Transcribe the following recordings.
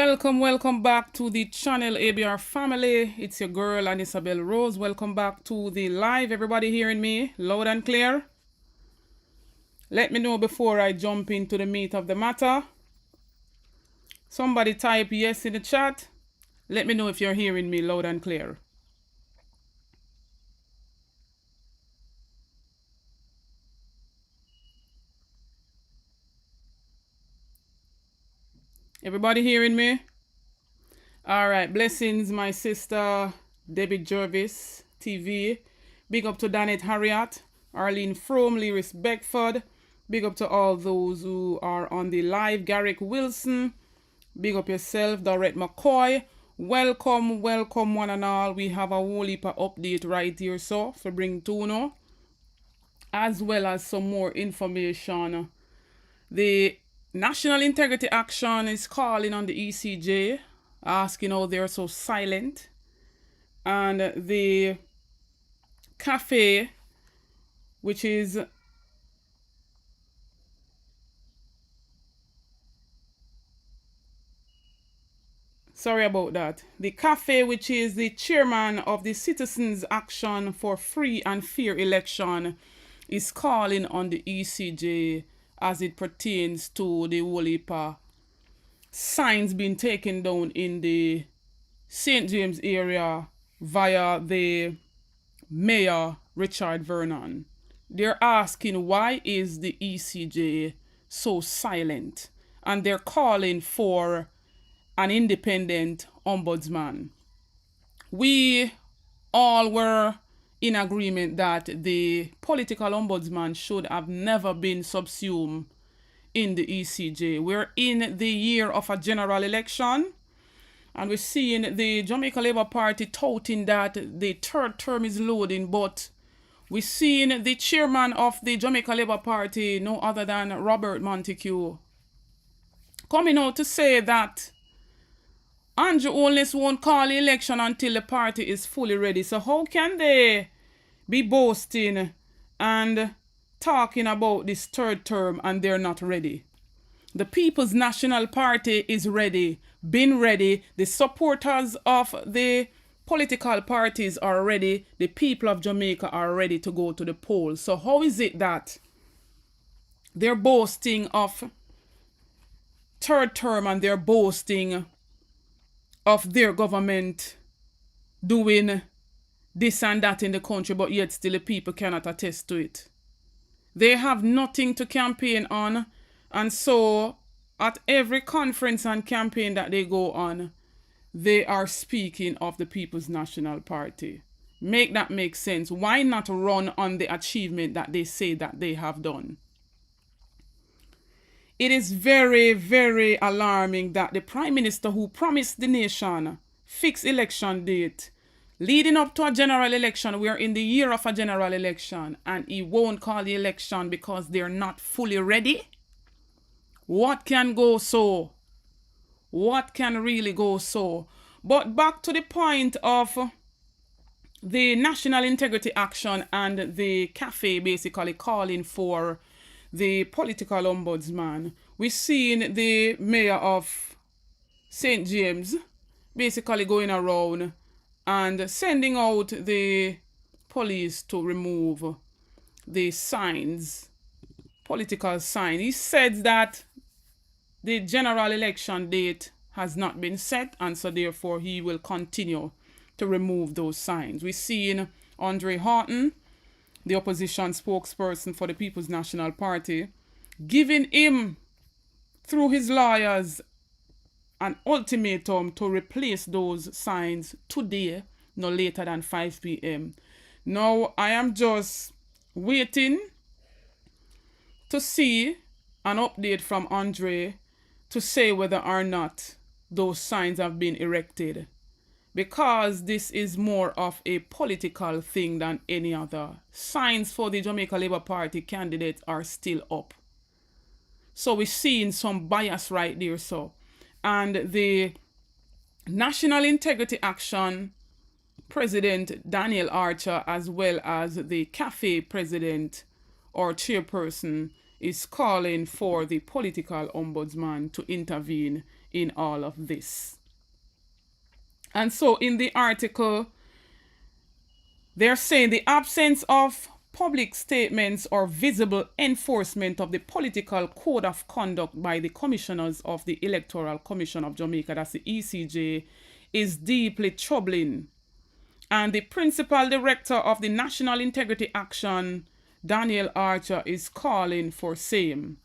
Welcome back to the channel ABR family. It's your girl and Isabel Rose. Welcome back to the live. Everybody hearing me loud and clear? Let me know before I jump into the meat of the matter. Somebody type yes in the chat. Let me know if you're hearing me loud and clear. Everybody hearing me? All right, blessings, my sister Debbie Jervis TV. Big up to Danette Harriet, Arlene Frome, Lyris Beckford. Big up to all those who are on the live. Garrick Wilson. Big up yourself, Dorette McCoy. Welcome one and all. We have a whole heap of update right here, so for bring to know, as well as some more information. The National Integrity Action is calling on the ECJ, asking how they're so silent. And the cafe, which is sorry about that. The cafe, which is the chairman of the Citizens Action for Free and Fair Election, is calling on the ECJ as it pertains to the whole heap of signs being taken down in the St. James area via the Mayor Richard Vernon. They're asking why is the ECJ so silent, and they're calling for an independent ombudsman. We all were in agreement that the political ombudsman should have never been subsumed in the ECJ. We're in the year of a general election, and we're seeing the Jamaica Labour Party touting that the third term is loading, but we're seeing the chairman of the Jamaica Labour Party, no other than Robert Montague, coming out to say that Anju only won't call the election until the party is fully ready. So how can they be boasting and talking about this third term and they're not ready? The People's National Party is ready, been ready. The supporters of the political parties are ready. The people of Jamaica are ready to go to the polls. So how is it that they're boasting of third term and they're boasting of their government doing this and that in the country, but yet still the people cannot attest to it? They have nothing to campaign on, and so at every conference and campaign that they go on, they are speaking of the People's National Party. Make that make sense. Why not run on the achievement that they say that they have done? It is very, very alarming that the Prime Minister, who promised the nation fixed election date leading up to a general election, we are in the year of a general election, and he won't call the election because they're not fully ready. What can go so? What can really go so? But back to the point of the National Integrity Action and the cafe basically calling for the political ombudsman. We've seen the mayor of St. James basically going around and sending out the police to remove the signs, political signs. He said that the general election date has not been set, and so therefore he will continue to remove those signs. We've seen Andre Horton, the opposition spokesperson for the People's National Party, giving him, through his lawyers, an ultimatum to replace those signs today, no later than 5 p.m. Now, I am just waiting to see an update from Andre to say whether or not those signs have been erected, because this is more of a political thing than any other. Signs for the Jamaica Labour Party candidates are still up. So we're seeing some bias right there. So, and the National Integrity Action President Daniel Archer, as well as the cafe president or chairperson, is calling for the political ombudsman to intervene in all of this. And so in the article, they're saying the absence of public statements or visible enforcement of the political code of conduct by the commissioners of the Electoral Commission of Jamaica, that's the ECJ, is deeply troubling. And the principal director of the National Integrity Action, Daniel Archer, is calling for same.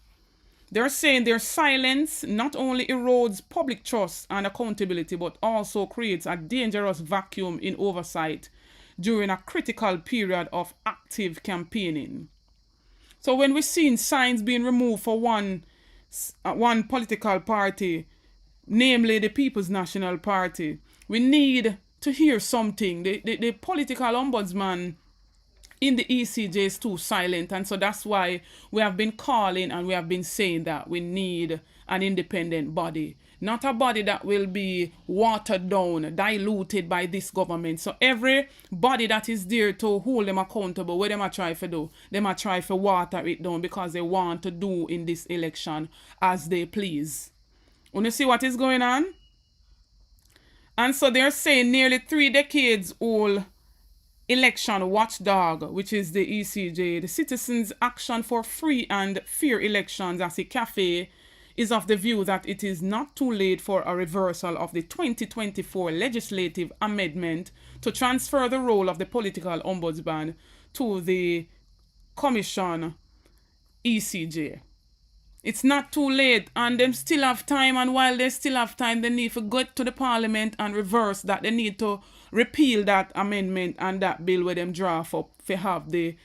They're saying their silence not only erodes public trust and accountability, but also creates a dangerous vacuum in oversight during a critical period of active campaigning. So when we're seeing signs being removed for one political party, namely the People's National Party, we need to hear something. The political ombudsman in the ECJ is too silent, and so that's why we have been calling and we have been saying that we need an independent body, not a body that will be watered down, diluted by this government. So every body that is there to hold them accountable, what them a try to do, them a try to water it down because they want to do in this election as they please. Want to see what is going on? And so they're saying nearly 3 decades old election watchdog, which is the ECJ, the Citizens Action for Free and Fair Elections, as a CAFE, is of the view that it is not too late for a reversal of the 2024 legislative amendment to transfer the role of the political ombudsman to the Commission ECJ. It's not too late, and them still have time, and while they still have time, they need to go to the parliament and reverse that. They need to repeal that amendment and that bill where them draft up to have the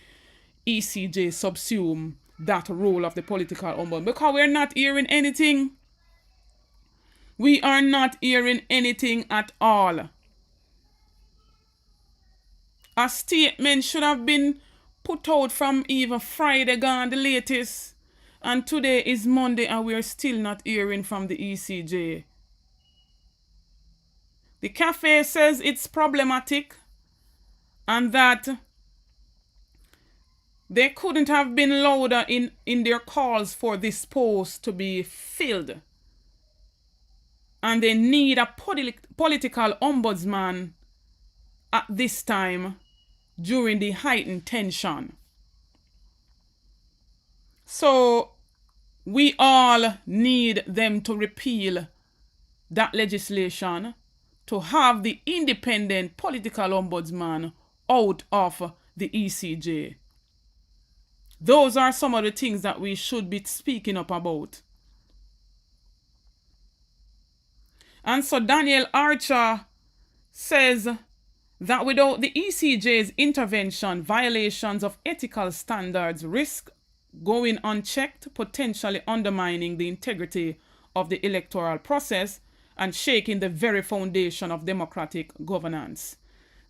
ECJ subsume that role of the political ombudsman, because we're not hearing anything. We are not hearing anything at all. A statement should have been put out from even Friday gone, the latest. And today is Monday and we're still not hearing from the ECJ. The CAFE says it's problematic and that they couldn't have been louder in their calls for this post to be filled. And they need a political ombudsman at this time during the heightened tension. So we all need them to repeal that legislation to have the independent political ombudsman out of the ECJ. Those are some of the things that we should be speaking up about. And so Daniel Archer says that without the ECJ's intervention, violations of ethical standards risk going unchecked, potentially undermining the integrity of the electoral process and shaking the very foundation of democratic governance.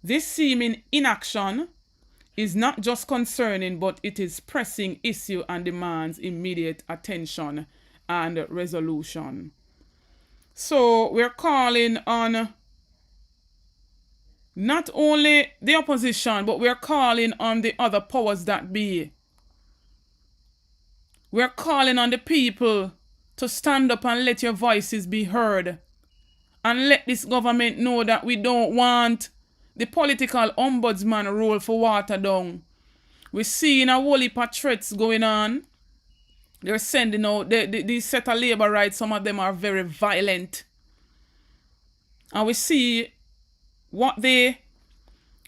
This seeming inaction is not just concerning, but it is pressing issue and demands immediate attention and resolution. So we're calling on not only the opposition, but we're calling on the other powers that be. We're calling on the people to stand up and let your voices be heard. And let this government know that we don't want the political ombudsman role for water down. We're seeing a whole heap of threats going on. They're sending out these set of Labourites, some of them are very violent. And we see what the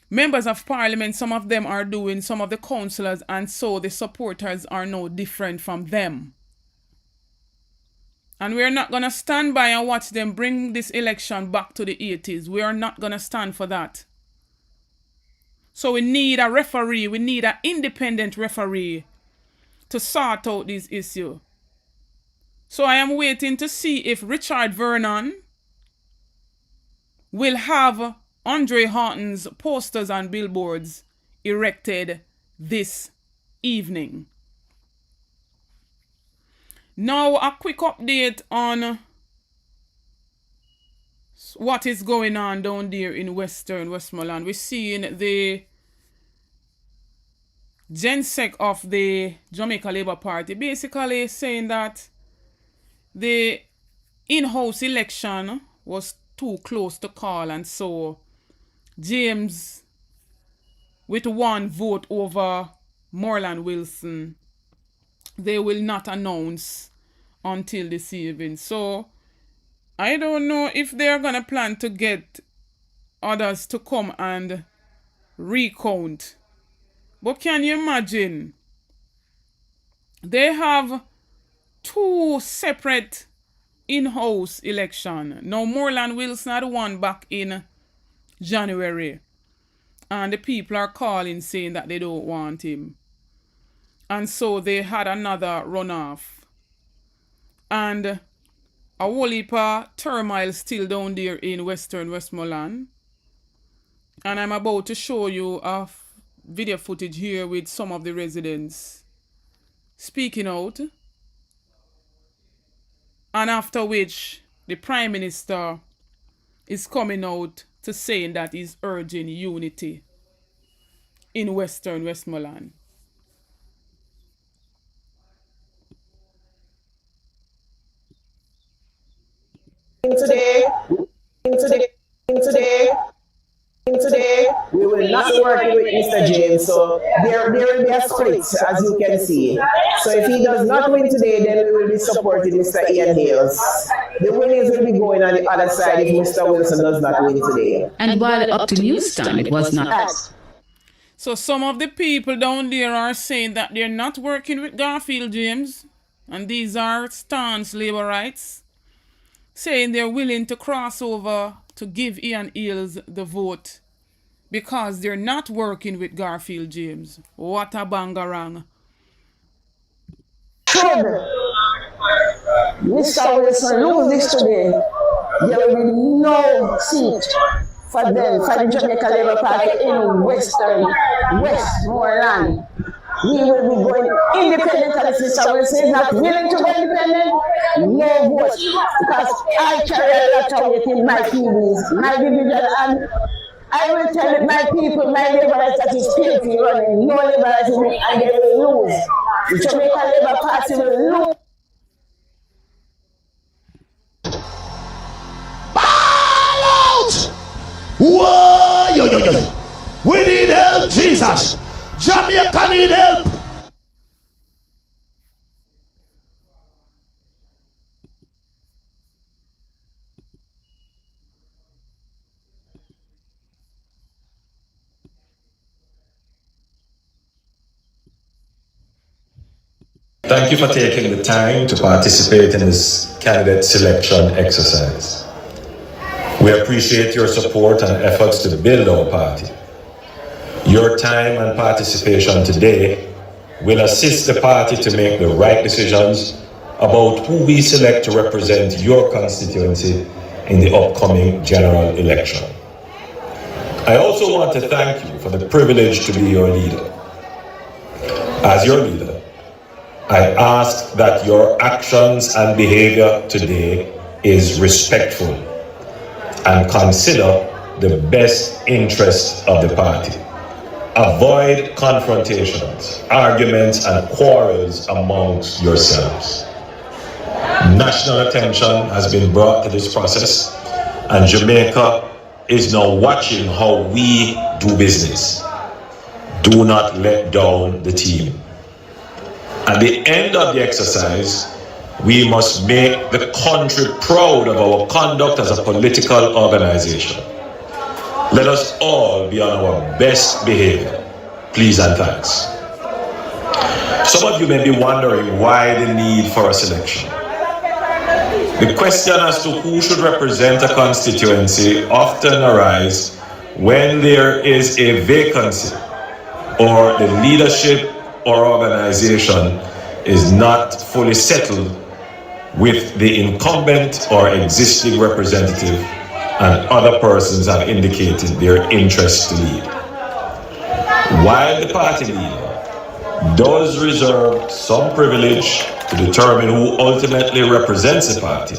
members of parliament, some of them are doing, some of the councillors, and so the supporters are no different from them. And we're not going to stand by and watch them bring this election back to the 80s. We are not going to stand for that. So we need a referee, we need an independent referee to sort out this issue. So I am waiting to see if Richard Vernon will have Andre Horton's posters and billboards erected this evening. Now a quick update on what is going on down there in Western Westmoreland. We're seeing the GenSec of the Jamaica Labour Party basically saying that the in-house election was too close to call, and so James, with one vote over Moreland Wilson, they will not announce until this evening. So I don't know if they're gonna plan to get others to come and recount. But can you imagine? They have two separate in-house election. Now Moreland Wilson had one back in January. And the people are calling saying that they don't want him. And so they had another runoff. And a whole heap of turmoil still down there in Western Westmoreland. And I'm about to show you a video footage here with some of the residents speaking out. And after which the Prime Minister is coming out to saying that he's urging unity in Western Westmoreland. Today, we will not be working with Mr. James, so there will be a split, as you can see. So if he does not win today, then we will be supporting Mr. Ian Hales. The winnings will be going on the other side if Mr. Wilson does not win today. And while up to news time, it was not. So some of the people down there are saying that they're not working with Garfield James, and these are staunch Labourites, saying they're willing to cross over to give Ian Hales the vote because they're not working with Garfield James. What a bangarang. Should Mr. Wilson lose this today, there will be no seat for them, for the Jamaica Labour Party in Westmoreland. We will be going independent, and if Mr. Wilson is not willing to go independent, no vote. Because I carry a lot of weight in my PBs, my division, and I will tell my people, my Labourites, that is filthy running, no Labourites, and they will lose. The Jamaica Labour Party will lose. Ball out! Whoa, yo. We need help, Jesus. Jamaica need help. Thank you for taking the time to participate in this candidate selection exercise. We appreciate your support and efforts to build our party. Your time and participation today will assist the party to make the right decisions about who we select to represent your constituency in the upcoming general election. I also want to thank you for the privilege to be your leader. As your leader, I ask that your actions and behavior today is respectful and consider the best interest of the party. Avoid confrontations, arguments, and quarrels amongst yourselves. National attention has been brought to this process, and Jamaica is now watching how we do business. Do not let down the team. At the end of the exercise, we must make the country proud of our conduct as a political organization. Let us all be on our best behavior. Please and thanks. Some of you may be wondering why the need for a selection. The question as to who should represent a constituency often arises when there is a vacancy or the leadership or organization is not fully settled with the incumbent or existing representative, and other persons have indicated their interest to lead. While the party leader does reserve some privilege to determine who ultimately represents the party,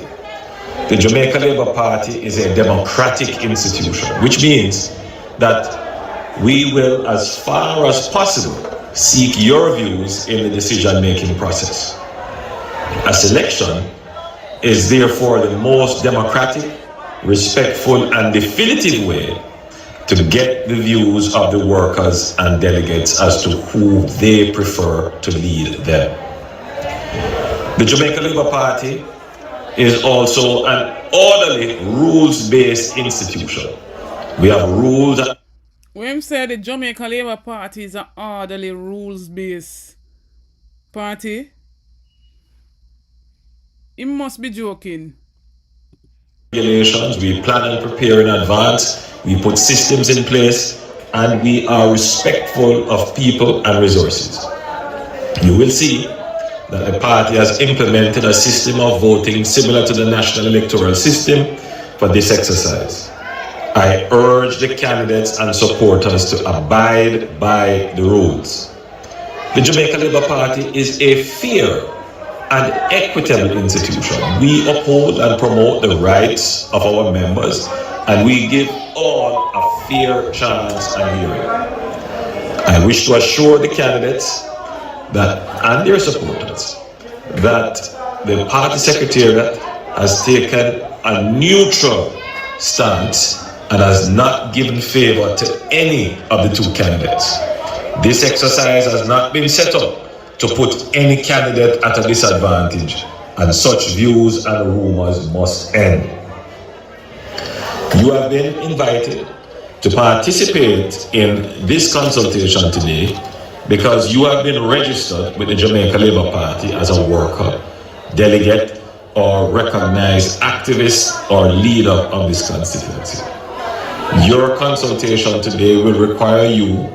the Jamaica Labour Party is a democratic institution, which means that we will, as far as possible, seek your views in the decision-making process. A selection is therefore the most democratic, respectful, and definitive way to get the views of the workers and delegates as to who they prefer to lead them. The Jamaica Labour Party is also an orderly, rules-based institution. We have rules. When say the Jamaica Labour Party is an orderly, rules-based party, he must be joking. Regulations, we plan and prepare in advance, we put systems in place, and we are respectful of people and resources. You will see that the party has implemented a system of voting similar to the national electoral system for this exercise. I urge the candidates and supporters to abide by the rules. The Jamaica Labour Party is a fair and equitable institution. We uphold and promote the rights of our members, and we give all a fair chance and hearing. I wish to assure the candidates and their supporters that the party secretariat has taken a neutral stance and has not given favor to any of the two candidates. This exercise has not been set up to put any candidate at a disadvantage, and such views and rumors must end. You have been invited to participate in this consultation today because you have been registered with the Jamaica Labour Party as a worker, delegate, or recognized activist or leader of this constituency. Your consultation today will require you,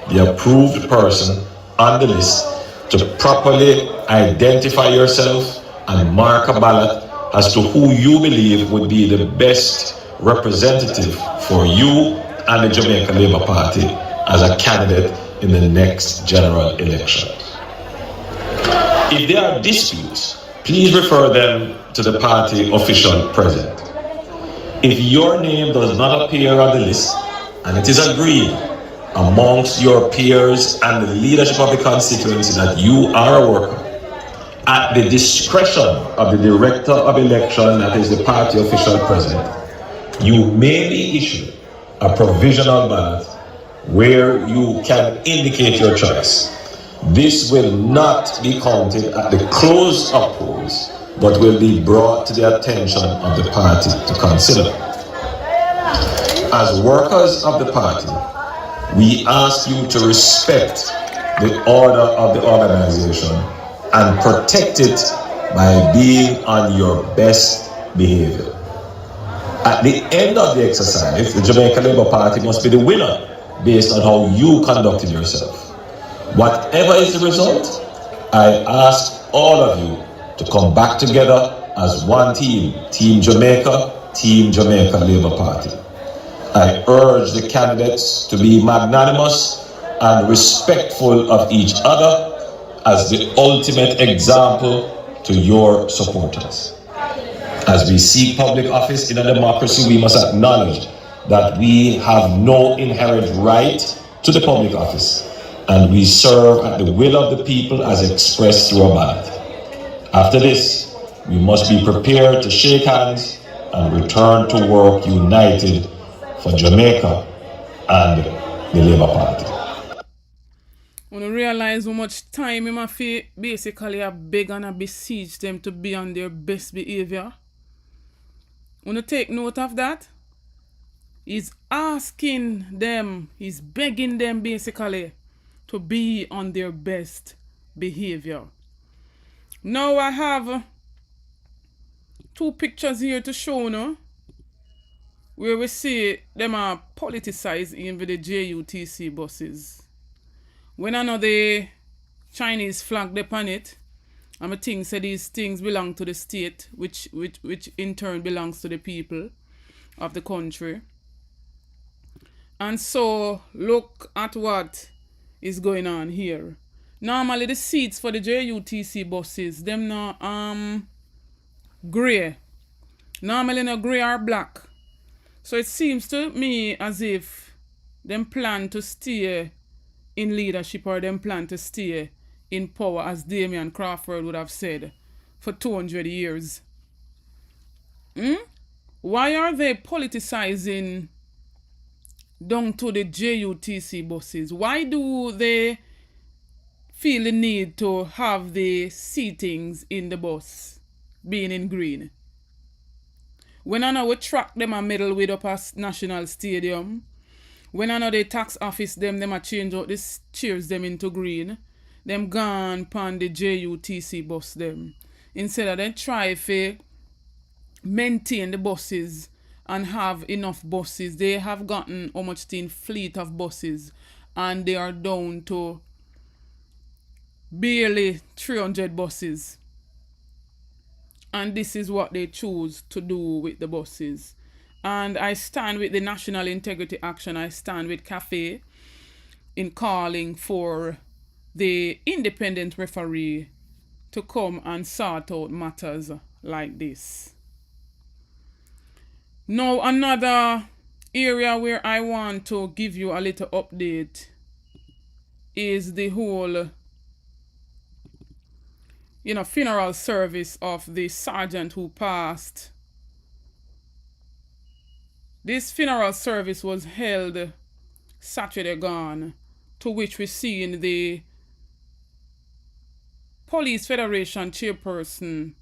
the approved person on the list, to properly identify yourself and mark a ballot as to who you believe would be the best representative for you and the Jamaica Labour Party as a candidate in the next general election. If there are disputes, please refer them to the party official present. If your name does not appear on the list and it is agreed amongst your peers and the leadership of the constituency that you are a worker, at the discretion of the director of election, that is the party official present, you may be issued a provisional ballot where you can indicate your choice. This will not be counted at the close of polls, but will be brought to the attention of the party to consider. As workers of the party, we ask you to respect the order of the organization and protect it by being on your best behavior. At the end of the exercise, the Jamaica Labour Party must be the winner based on how you conducted yourself. Whatever is the result, I ask all of you to come back together as one team, Team Jamaica Labour Party. I urge the candidates to be magnanimous and respectful of each other as the ultimate example to your supporters. As we seek public office in a democracy, we must acknowledge that we have no inherent right to the public office, and we serve at the will of the people as expressed through a ballot. After this, we must be prepared to shake hands and return to work united for Jamaica and the Labour Party. When you realize how much time you must basically beg and beseech them to be on their best behavior, when you take note of that, he's asking them, he's begging them basically to be on their best behavior. Now I have two pictures here to show you where we see them are politicized in with the JUTC buses. When I know the Chinese flag upon it, and I think say these things belong to the state, which in turn belongs to the people of the country. And so look at what is going on here. Normally the seats for the JUTC buses, them no grey. Normally no grey or black. So it seems to me as if them plan to stay in leadership, or them plan to stay in power, as Damian Crawford would have said, for 200 years. Why are they politicizing down to the JUTC buses? Why do they feel the need to have the seatings in the bus being in green? When I know we track them a medal with up at National Stadium, when I know the tax office them a change out the chairs them into green, them gone pan the JUTC bus them. Instead of them try to maintain the buses and have enough buses. They have gotten how much in fleet of buses and they are down to barely 300 buses. And this is what they choose to do with the buses. And I stand with the National Integrity Action. I stand with CAFE in calling for the independent referee to come and sort out matters like this. Now, another area where I want to give you a little update is the whole, funeral service of the sergeant who passed. This funeral service was held Saturday gone, to which we seen the Police Federation chairperson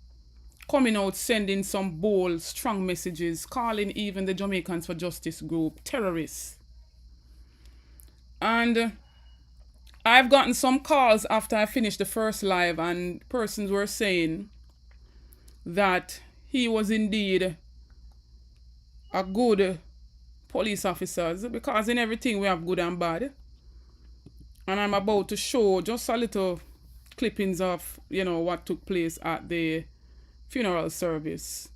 coming out sending some bold, strong messages, calling even the Jamaicans for Justice group terrorists. And I've gotten some calls after I finished the first live, and persons were saying that he was indeed a good police officer, because in everything we have good and bad. And I'm about to show just a little clippings of, what took place at the funeral service.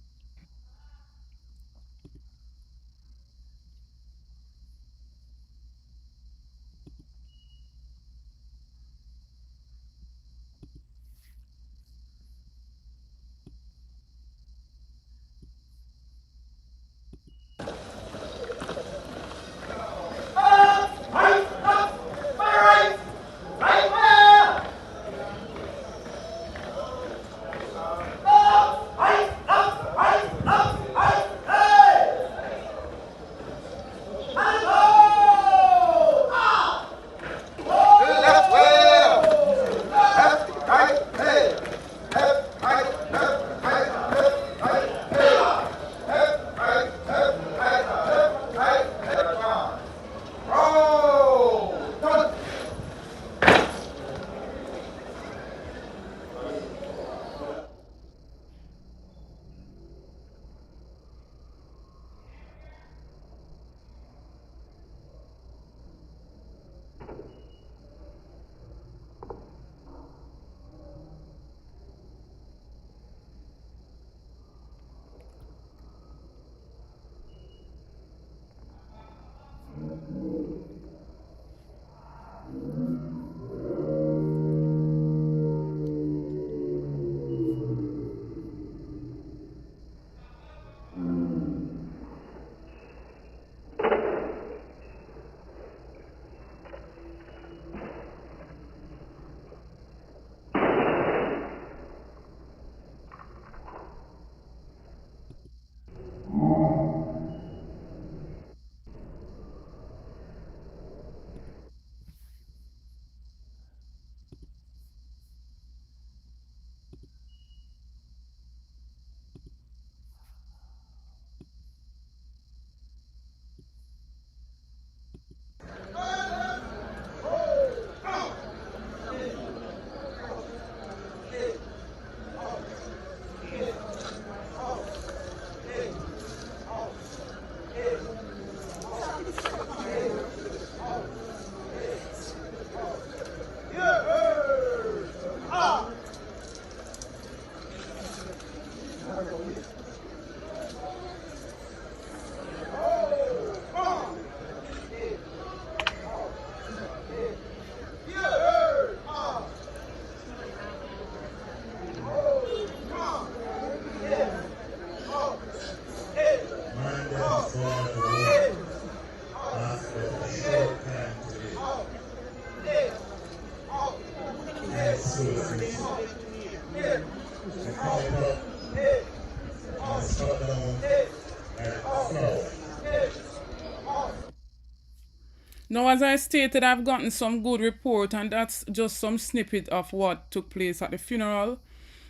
Now, as I stated, I've gotten some good report, and that's just some snippet of what took place at the funeral.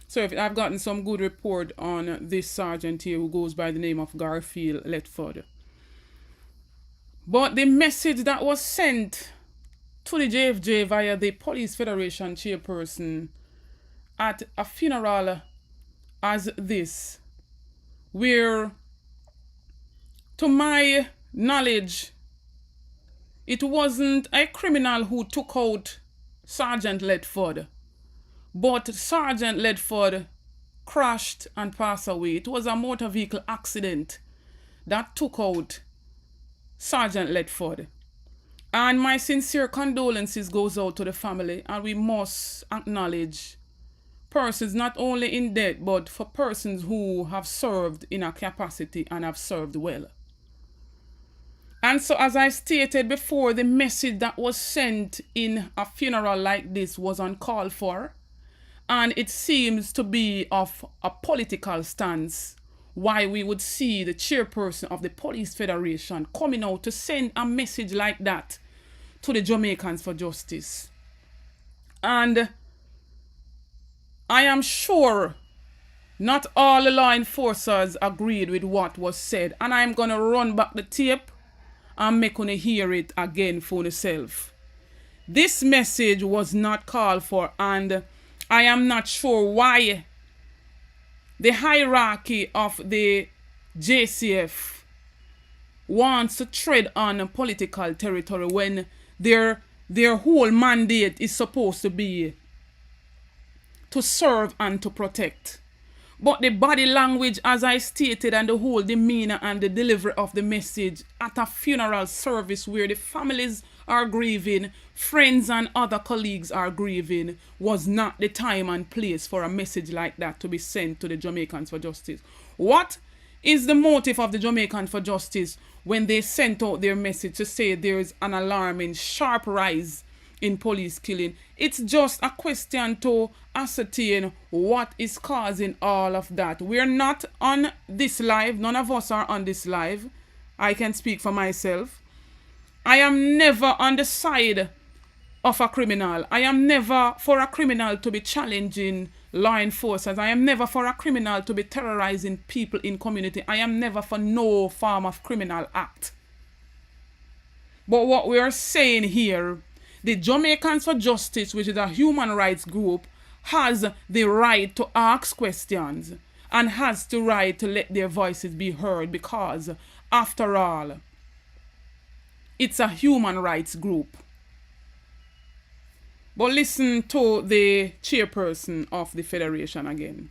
So I've gotten some good report on this sergeant here who goes by the name of Garfield Letford. But the message that was sent to the JFJ via the Police Federation chairperson at a funeral as this, where, to my knowledge, it wasn't a criminal who took out Sergeant Letford, but Sergeant Letford crashed and passed away. It was a motor vehicle accident that took out Sergeant Letford. And my sincere condolences goes out to the family, and we must acknowledge persons not only in death, but for persons who have served in a capacity and have served well. And so, as I stated before, the message that was sent in a funeral like this was uncalled for, and it seems to be of a political stance why we would see the chairperson of the Police Federation coming out to send a message like that to the Jamaicans for justice. And I am sure not all the law enforcers agreed with what was said, and I'm going to run back the tape and make you hear it again for yourself. This message was not called for, and I am not sure why the hierarchy of the JCF wants to tread on political territory when their whole mandate is supposed to be to serve and to protect. But the body language, as I stated, and the whole demeanor and the delivery of the message at a funeral service where the families are grieving, friends and other colleagues are grieving, was not the time and place for a message like that to be sent to the Jamaicans for justice. What is the motive of the Jamaicans for justice when they sent out their message to say there is an alarming sharp rise in police killing? It's just a question to ascertain what is causing all of that. We're not on this live. None of us are on this live. I can speak for myself. I am never on the side of a criminal. I am never for a criminal to be challenging law enforcers. I am never for a criminal to be terrorizing people in community. I am never for no form of criminal act. But what we are saying here, the Jamaicans for Justice, which is a human rights group, has the right to ask questions and has the right to let their voices be heard, because, after all, it's a human rights group. But listen to the chairperson of the Federation again.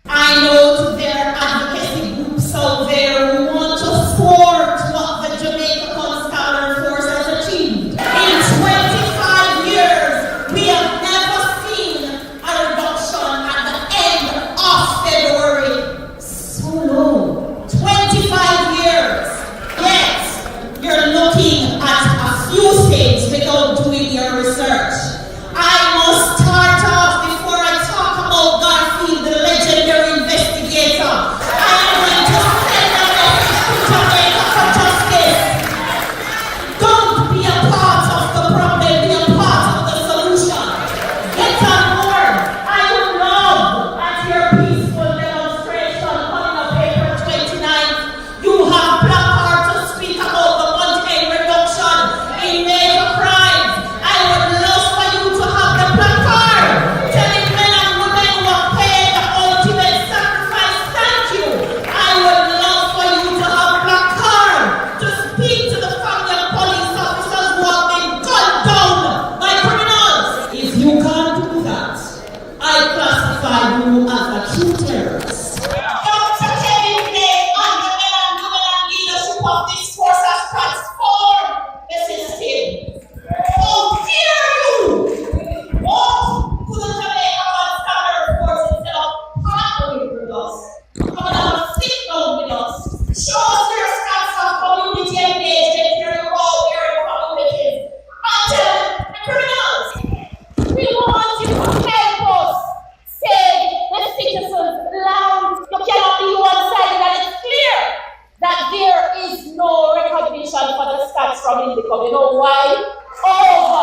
I know there are advocacy groups out there who want to thwart what the Jamaica Calder Force has achieved. In 25 years, we have never seen a reduction at the end of February. So low. 25 years. Yet, you're looking at a few things without doing your research. I must start off before I talk about Garfield, the legendary investigator. I am going to send a message to Jamaica for justice. Don't be a part of the problem, be a part of the solution. Get on board. I would love at your peaceful demonstration coming up April 29th. You have placards to speak about the one-day reduction in major crimes. I would love from Indicom. You know why? Over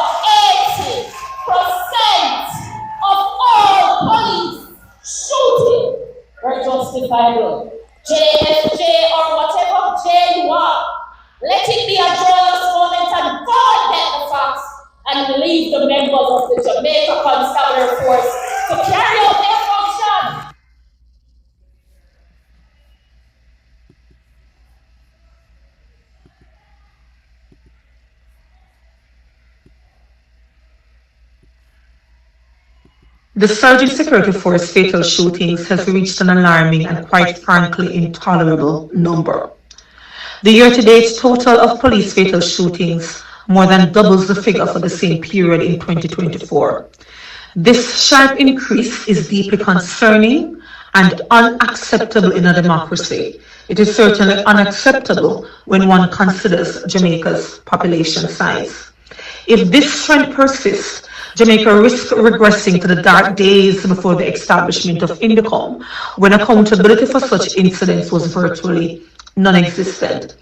80% of all police shooting were justifiable. JFJ or whatever J you are, let it be a joyous moment and God get the facts and leave the members of the Jamaica Constabulary Force to carry out their function. The surge in security force fatal shootings has reached an alarming and quite frankly intolerable number. The year-to-date total of police fatal shootings more than doubles the figure for the same period in 2024. This sharp increase is deeply concerning and unacceptable in a democracy. It is certainly unacceptable when one considers Jamaica's population size. If this trend persists, Jamaica risks regressing to the dark days before the establishment of Indicom, when accountability for such incidents was virtually non-existent.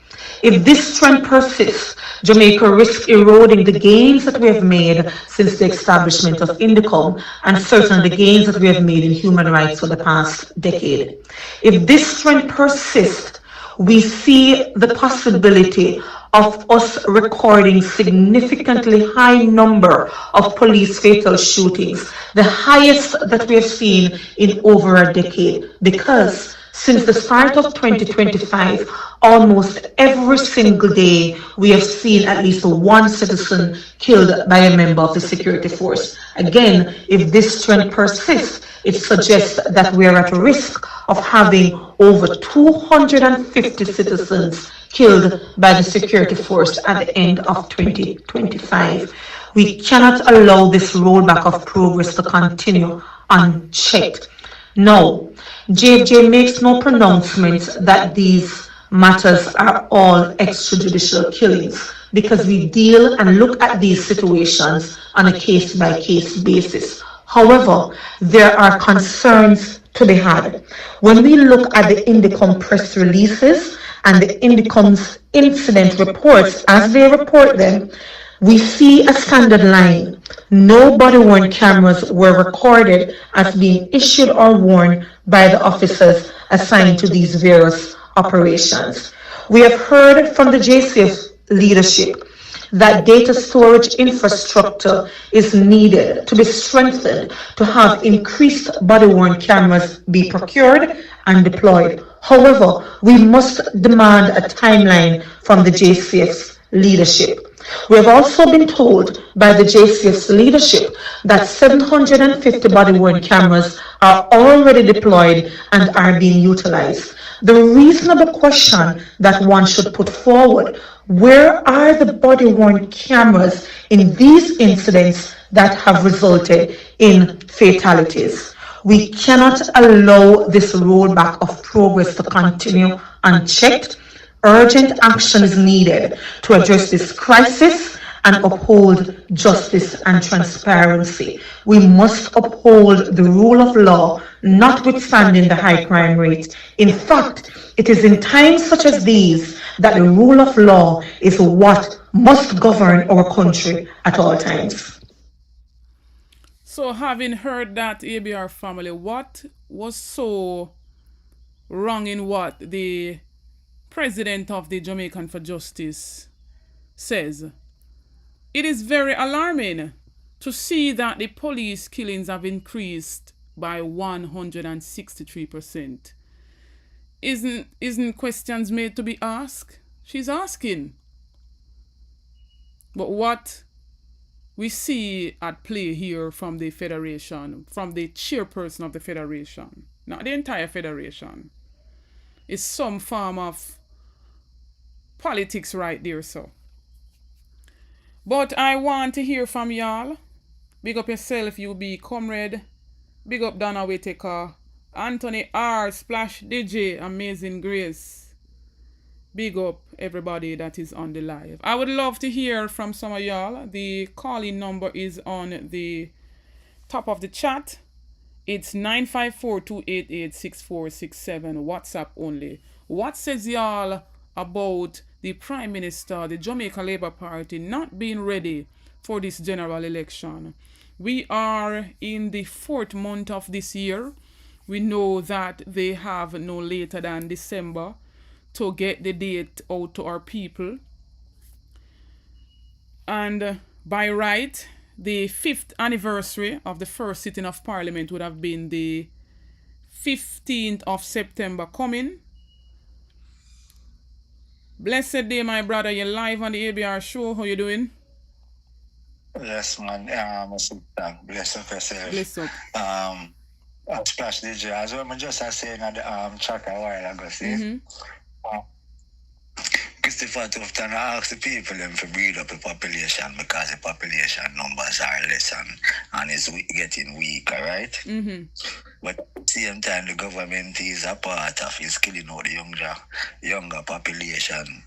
If this trend persists, Jamaica risks eroding the gains that we have made since the establishment of Indicom, and certainly the gains that we have made in human rights for the past decade. If this trend persists, we see the possibility of us recording significantly high number of police fatal shootings, the highest that we have seen in over a decade, because since the start of 2025, almost every single day we have seen at least one citizen killed by a member of the security force. Again, if this trend persists, it suggests that we are at risk of having over 250 citizens killed by the security force at the end of 2025. We cannot allow this rollback of progress to continue unchecked. No, JFJ makes no pronouncements that these matters are all extrajudicial killings, because we deal and look at these situations on a case-by-case basis. However, there are concerns to be had. When we look at the Indicom press releases and the Indicom's incident reports as they report them, we see a standard line. No body-worn cameras were recorded as being issued or worn by the officers assigned to these various operations. We have heard from the JCF leadership that data storage infrastructure is needed to be strengthened to have increased body-worn cameras be procured and deployed. However, we must demand a timeline from the JCF's leadership. We have also been told by the JCF's leadership that 750 body-worn cameras are already deployed and are being utilized. The reasonable question that one should put forward: where are the body-worn cameras in these incidents that have resulted in fatalities? We cannot allow this rollback of progress to continue unchecked. Urgent action is needed to address this crisis and uphold justice and transparency. We must uphold the rule of law, notwithstanding the high crime rate. In fact, it is in times such as these that the rule of law is what must govern our country at all times. So, having heard that, ABR family, what was so wrong in what the President of the Jamaican for Justice says? It is very alarming to see that the police killings have increased by 163%. Isn't questions made to be asked? She's asking. But what we see at play here from the Federation, from the chairperson of the Federation, not the entire Federation, is some form of politics right there, so. But I want to hear from y'all. Big up yourself, UB Comrade. Big up Donna Whitaker, Anthony R, Splash DJ, Amazing Grace. Big up everybody that is on the live. I would love to hear from some of y'all. The call-in number is on the top of the chat. It's 954-288-6467, WhatsApp only. What says y'all about the Prime Minister, the Jamaica Labour Party, not being ready for this general election. We are in the 4th month of this year. We know that they have no later than December to get the date out to our people. And by right, the 5th anniversary of the first sitting of Parliament would have been the 15th of September coming. Blessed day, my brother. You're live on the ABR show. How you doing? Yes, man. Bless up yourself. Bless up. Splash DJ as well. I just saying at the chat a while ago, see. Christopher Tufton asked the people them to breed up the population because the population numbers are less and it's getting weaker, right? But at the same time, the government is a part of is killing out the younger population.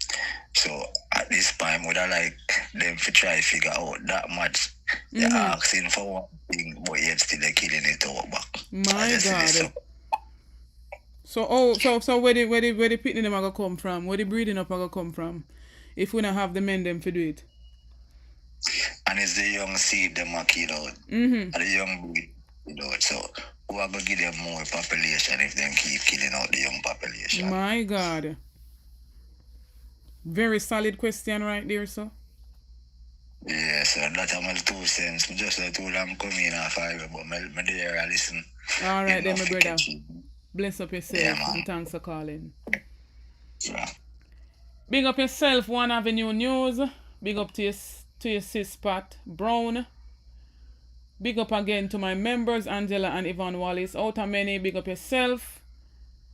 So at this time, would I like them to try to figure out that much? They're asking for one thing, but yet still they're killing it out back. My God. So where the picking them are gonna come from? Where the breeding up are gonna come from? If we don't have the men them to do it. And it's the young seed them are killed out. And the young breed killed out. So who are gonna give them more population if them keep killing out the young population? My God. Very solid question right there, sir. Yeah, so that's my 2 cents. Just let all them come in and five, but my dear, I listen. All right, then, my brother. Bless up yourself, Yeah, and thanks for calling. Yeah. Big up yourself, One Avenue News. Big up to your sis Pat Brown. Big up again to my members, Angela and Yvonne Wallace. Out of many, big up yourself.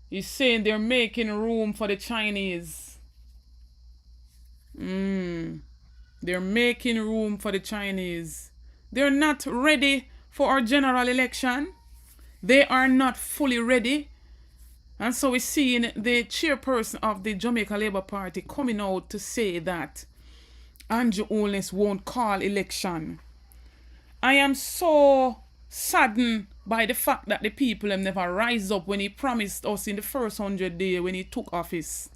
He's saying they're making room for the Chinese. They're making room for the Chinese. They're not ready for our general election. They are not fully ready. And so we're seeing the chairperson of the Jamaica Labour Party coming out to say that Anju Holness won't call election. I am so saddened by the fact that the people have never rise up when he promised us in the first 100 days when he took office.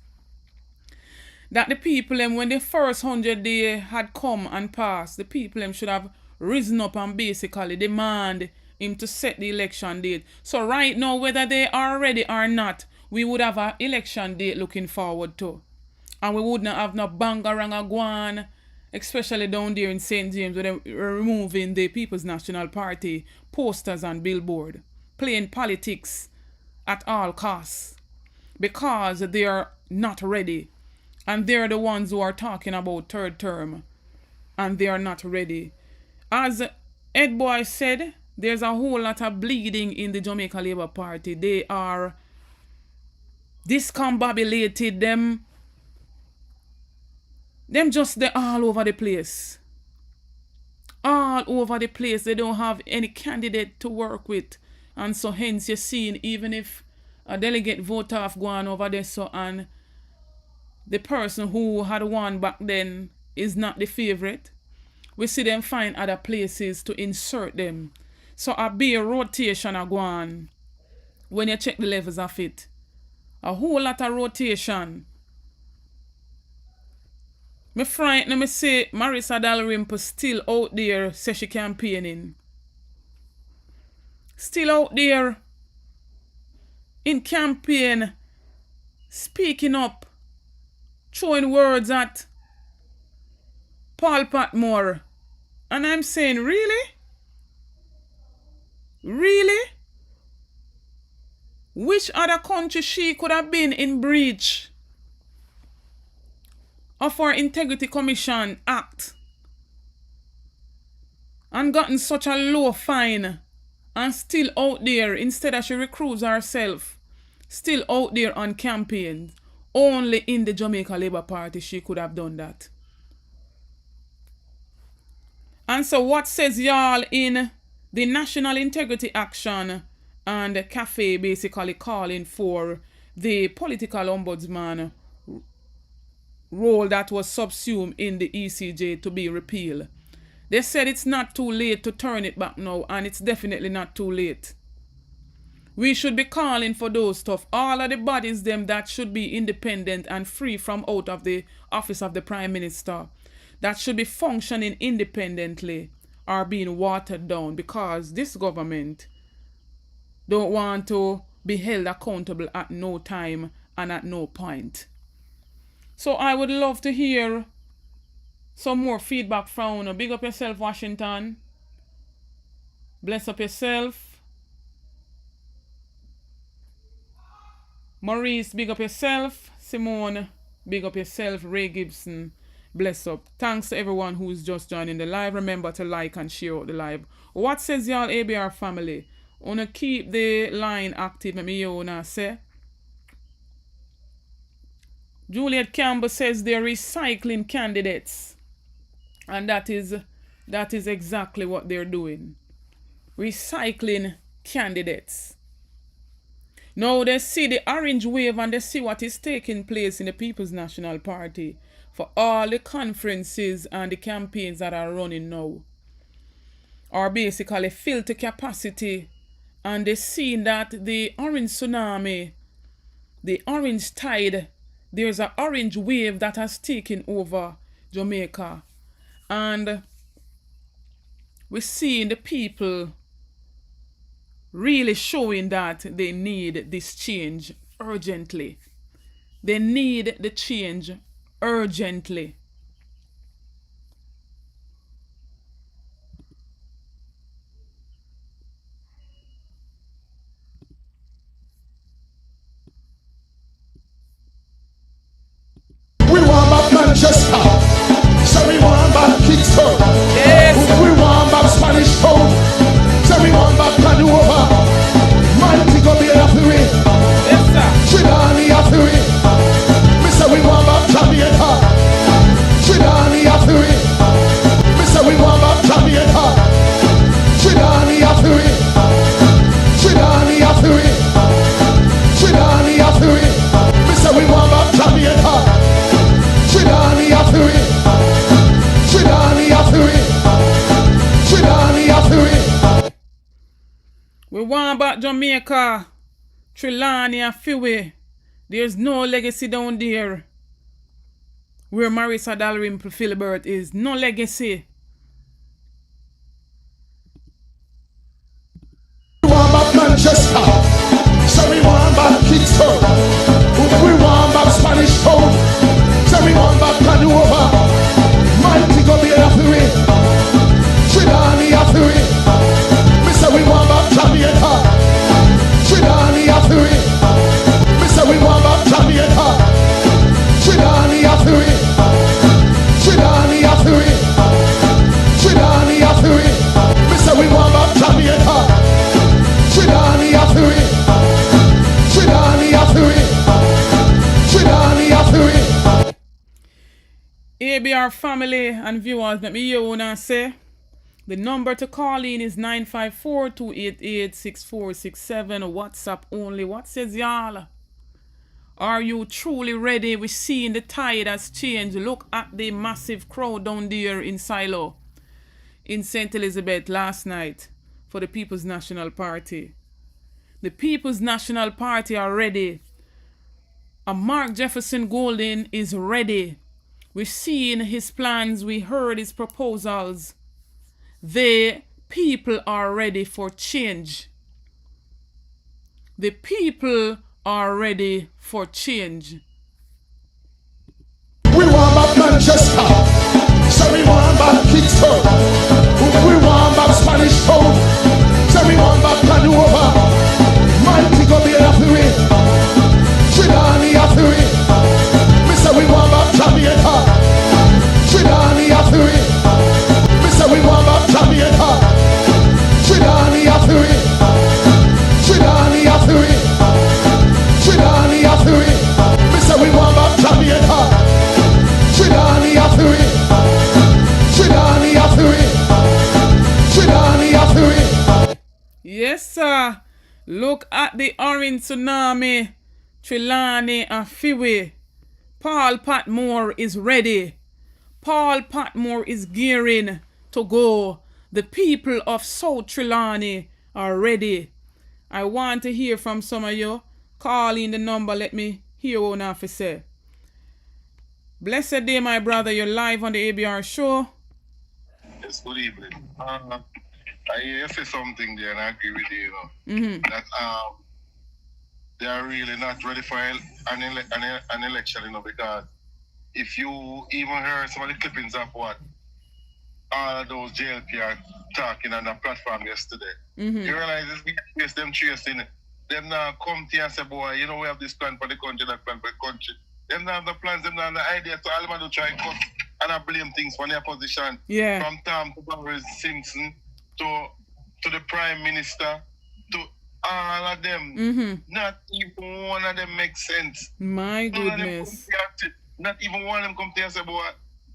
That the people, when the first 100 days had come and passed, the people should have risen up and basically demand him to set the election date. So right now, whether they are ready or not, we would have an election date looking forward to. And we wouldn't have no bangaranga guan, especially down there in St. James, where they're removing the People's National Party posters and billboard, playing politics at all costs, because they are not ready. And they're the ones who are talking about third term, and they are not ready. As Ed Boy said, there's a whole lot of bleeding in the Jamaica Labour Party. They are discombobulated. Them just, they're all over the place. All over the place. They don't have any candidate to work with. And so hence you're seeing, even if a delegate vote off going over there, so and the person who had won back then is not the favorite, we see them find other places to insert them. So a big rotation a go on when you check the levels of it. A whole lot of rotation. Me frightened me say Marissa Dalrymple still out there, say she campaigning. Still out there in campaign, speaking up, throwing words at Paul Patmore. And I'm saying, really? Really? Which other country she could have been in breach of our Integrity Commission Act and gotten such a low fine and still out there, instead of she recruits herself, still out there on campaigns? Only in the Jamaica Labour Party she could have done that. And so what says y'all in the National Integrity Action and Cafe basically calling for the political ombudsman role that was subsumed in the ECJ to be repealed? They said it's not too late to turn it back now, and it's definitely not too late. We should be calling for those stuff. All of the bodies them that should be independent and free from out of the office of the Prime Minister, that should be functioning independently, are being watered down because this government don't want to be held accountable at no time and at no point. So I would love to hear some more feedback from you. Big up yourself, Washington. Bless up yourself. Maurice, big up yourself. Simone, big up yourself. Ray Gibson, bless up. Thanks to everyone who's just joining the live. Remember to like and share out the live. What says y'all, ABR family? Wanna keep the line active, let me hear say. Juliet Campbell says they're recycling candidates. And that is exactly what they're doing. Recycling candidates. Now they see the orange wave and they see what is taking place in the People's National Party for all the conferences and the campaigns that are running now. Are basically filled to capacity, and they see that the orange tsunami, the orange tide, there's an orange wave that has taken over Jamaica. And we're seeing the people really showing that they need this change urgently. They need the change urgently. We want back Manchester, so we want back Kingston. Yes. We want back Spanish Town, so we want back Canova. Mighty go be a free. Yes, sir. Chidani a free. Me say we want back Jamaica. Chidani a free. Me say we want back Jamaica. Chidani a free. Chidani a free. Chidani a free. Me say we want back Jamaica. Chidani a free. Chidani a free. Chidani a free. We want back Jamaica, Trelawney and Fiwe. There's no legacy down there where Marissa Dalrymple Philbert is. No legacy. We want back Manchester, so we want back Kingston. We want back Spanish Town, so we want back Canova. Mighty go be a free. Chidani a free. Me say we want back Jamaica. Chidani a free. Me say we want back Jamaica. Chidani a free. Chidani a free. Chidani a free. Me say we want back Jamaica. Chidani a free. Chidani a free. Chidani a free. ABR family and viewers, let me hear you now say. The number to call in is 954-288-6467. WhatsApp only. What says y'all? Are you truly ready? We're seeing the tide has changed. Look at the massive crowd down there in Silo, in St. Elizabeth last night for the People's National Party. The People's National Party are ready. And Mark Jefferson Golden is ready. We've seen his plans. We heard his proposals. The people are ready for change. The people are ready for change. We want back Manchester, so we want back Kingston. We want back Spanish Town, so we want back Canova. Mighty go be a free. Chidani a free. Me say we want back Jamaica. Chidani a free. Me say we want back Jamaica. Chidani a free. Chidani a free. Chidani a free. Me say we want back Jamaica. Chidani a free. Chidani a free. Chidani a free. Yes, sir. Look at the orange tsunami. Trelawney and Fiwe. Paul Patmore is ready. Paul Patmore is gearing to go. The people of South Trelawney are ready. I want to hear from some of you. Call in the number, let me hear what you have to say. Blessed day, my brother. You're live on the ABR show. Yes, good evening. I hear you say something there, and I agree with you, that they are really not ready for an election, because if you even heard some of the clippings of what all of those JLP are talking on the platform yesterday, you realize it's them chasing it. Them now come to you and say, boy, you know, we have this plan for the country, that plan for the country. Them now have the plans, them now have the ideas, so all them do try and cut and I blame things for their position. Yeah. From Tom to Boris Simpson to the Prime Minister to all of them. Not even one of them makes sense. My goodness. Not even one of them come to and say, boy,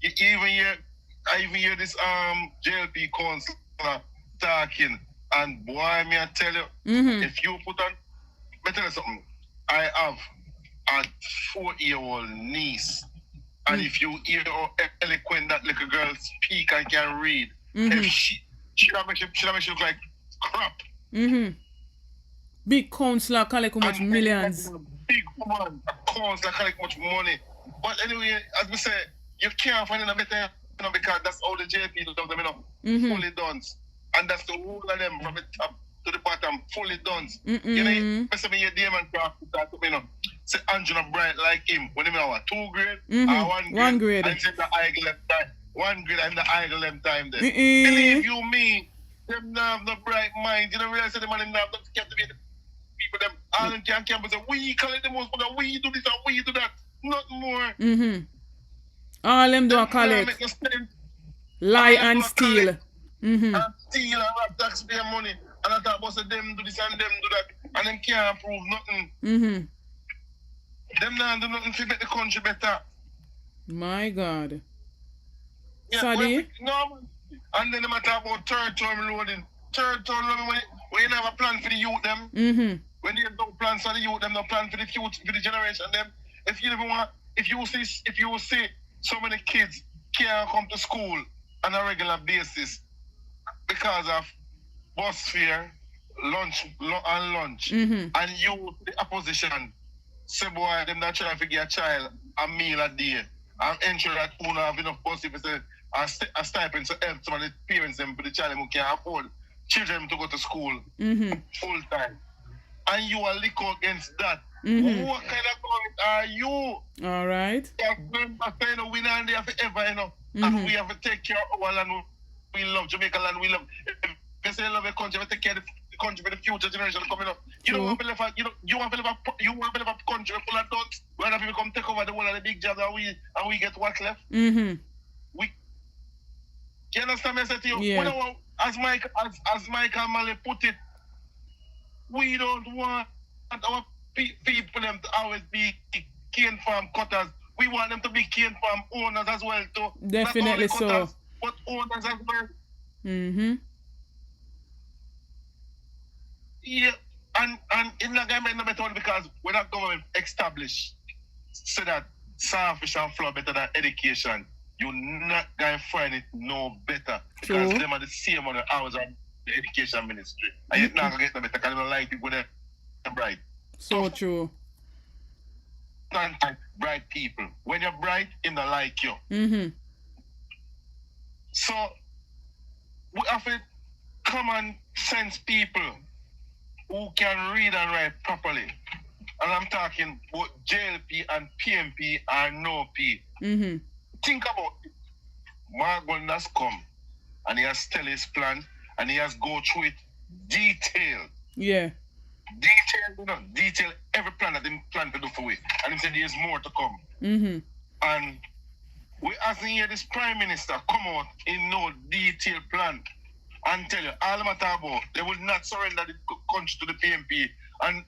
I even hear this JLP councillor talking, and boy, me I tell you, if you put on, let me tell you something. I have a 4-year-old niece, and if you hear how eloquent that little girl speak and can read, if she make you look like crap. Big councillor collect much millions. Big woman, a councillor collect much money. But anyway, as we say, you can't find a better, because that's all the JP do them, fully done. And that's the whole of them from the top to the bottom, fully done. You know, especially your Damon Craft, say Anju not bright like him. When him now 2 grade or 1 grade. 1 grade. And say the idle left time. 1 grade and the idle left time then. Believe you me, them now have no bright mind. You don't realize that them and them now have to captivate the people. Them all them can campus say, we call it the most, but we do this and we do that. Not more. All them do a collect. Lie and steal. And steal and rob taxpayer money. And I thought about them do this and them do that. And them can't prove nothing. Them now do nothing to make the country better. My God. Yeah, Sadie? No, and then they talk about third term loading. Third term loading when you have a plan for the youth them. When you have no plans for the youth them, no plan for the future, for the generation them. If you see so many kids can't come to school on a regular basis because of bus fare, lunch, and you, the opposition, say, boy, them not trying to give a child a meal a day and ensure that who don't have enough bus if it's a stipend to help some of the parents them for the child who can't afford children to go to school full time. And you are lick against that. What kind of government are you? All right. We not there forever, and we have to take care of our land. We love Jamaica land. We love. If you say love your country, we take care of the country for the future generation coming up. You don't want to live a country full of dogs where people come take over the whole of the big jobs and we get what's left. You understand me? I said to you, Yeah. as Michael Malley put it, we don't want our people them to always be cane farm cutters. We want them to be cane farm owners as well too. Definitely Not only cutters, so. but owners as well. Yeah, and it's not gonna make no better because we're not government established so that selfish and flow better than education. You're not gonna find it no better because them are the same on the hours of the education ministry. And you're not gonna get no better because they don't like people that are bright. So true. Bright people. When you're bright, they don't like you. So we have to common sense people who can read and write properly. And I'm talking both JLP and PMP and no P. Think about it. Margon has come and he has tell his plan and he has go through it detailed. Yeah. Detail every plan that they plan to do for it. And he said there's more to come. And we hasn't hear this Prime Minister come out in no detailed plan and tell you all I'm talking about, they will not surrender the country to the PMP. And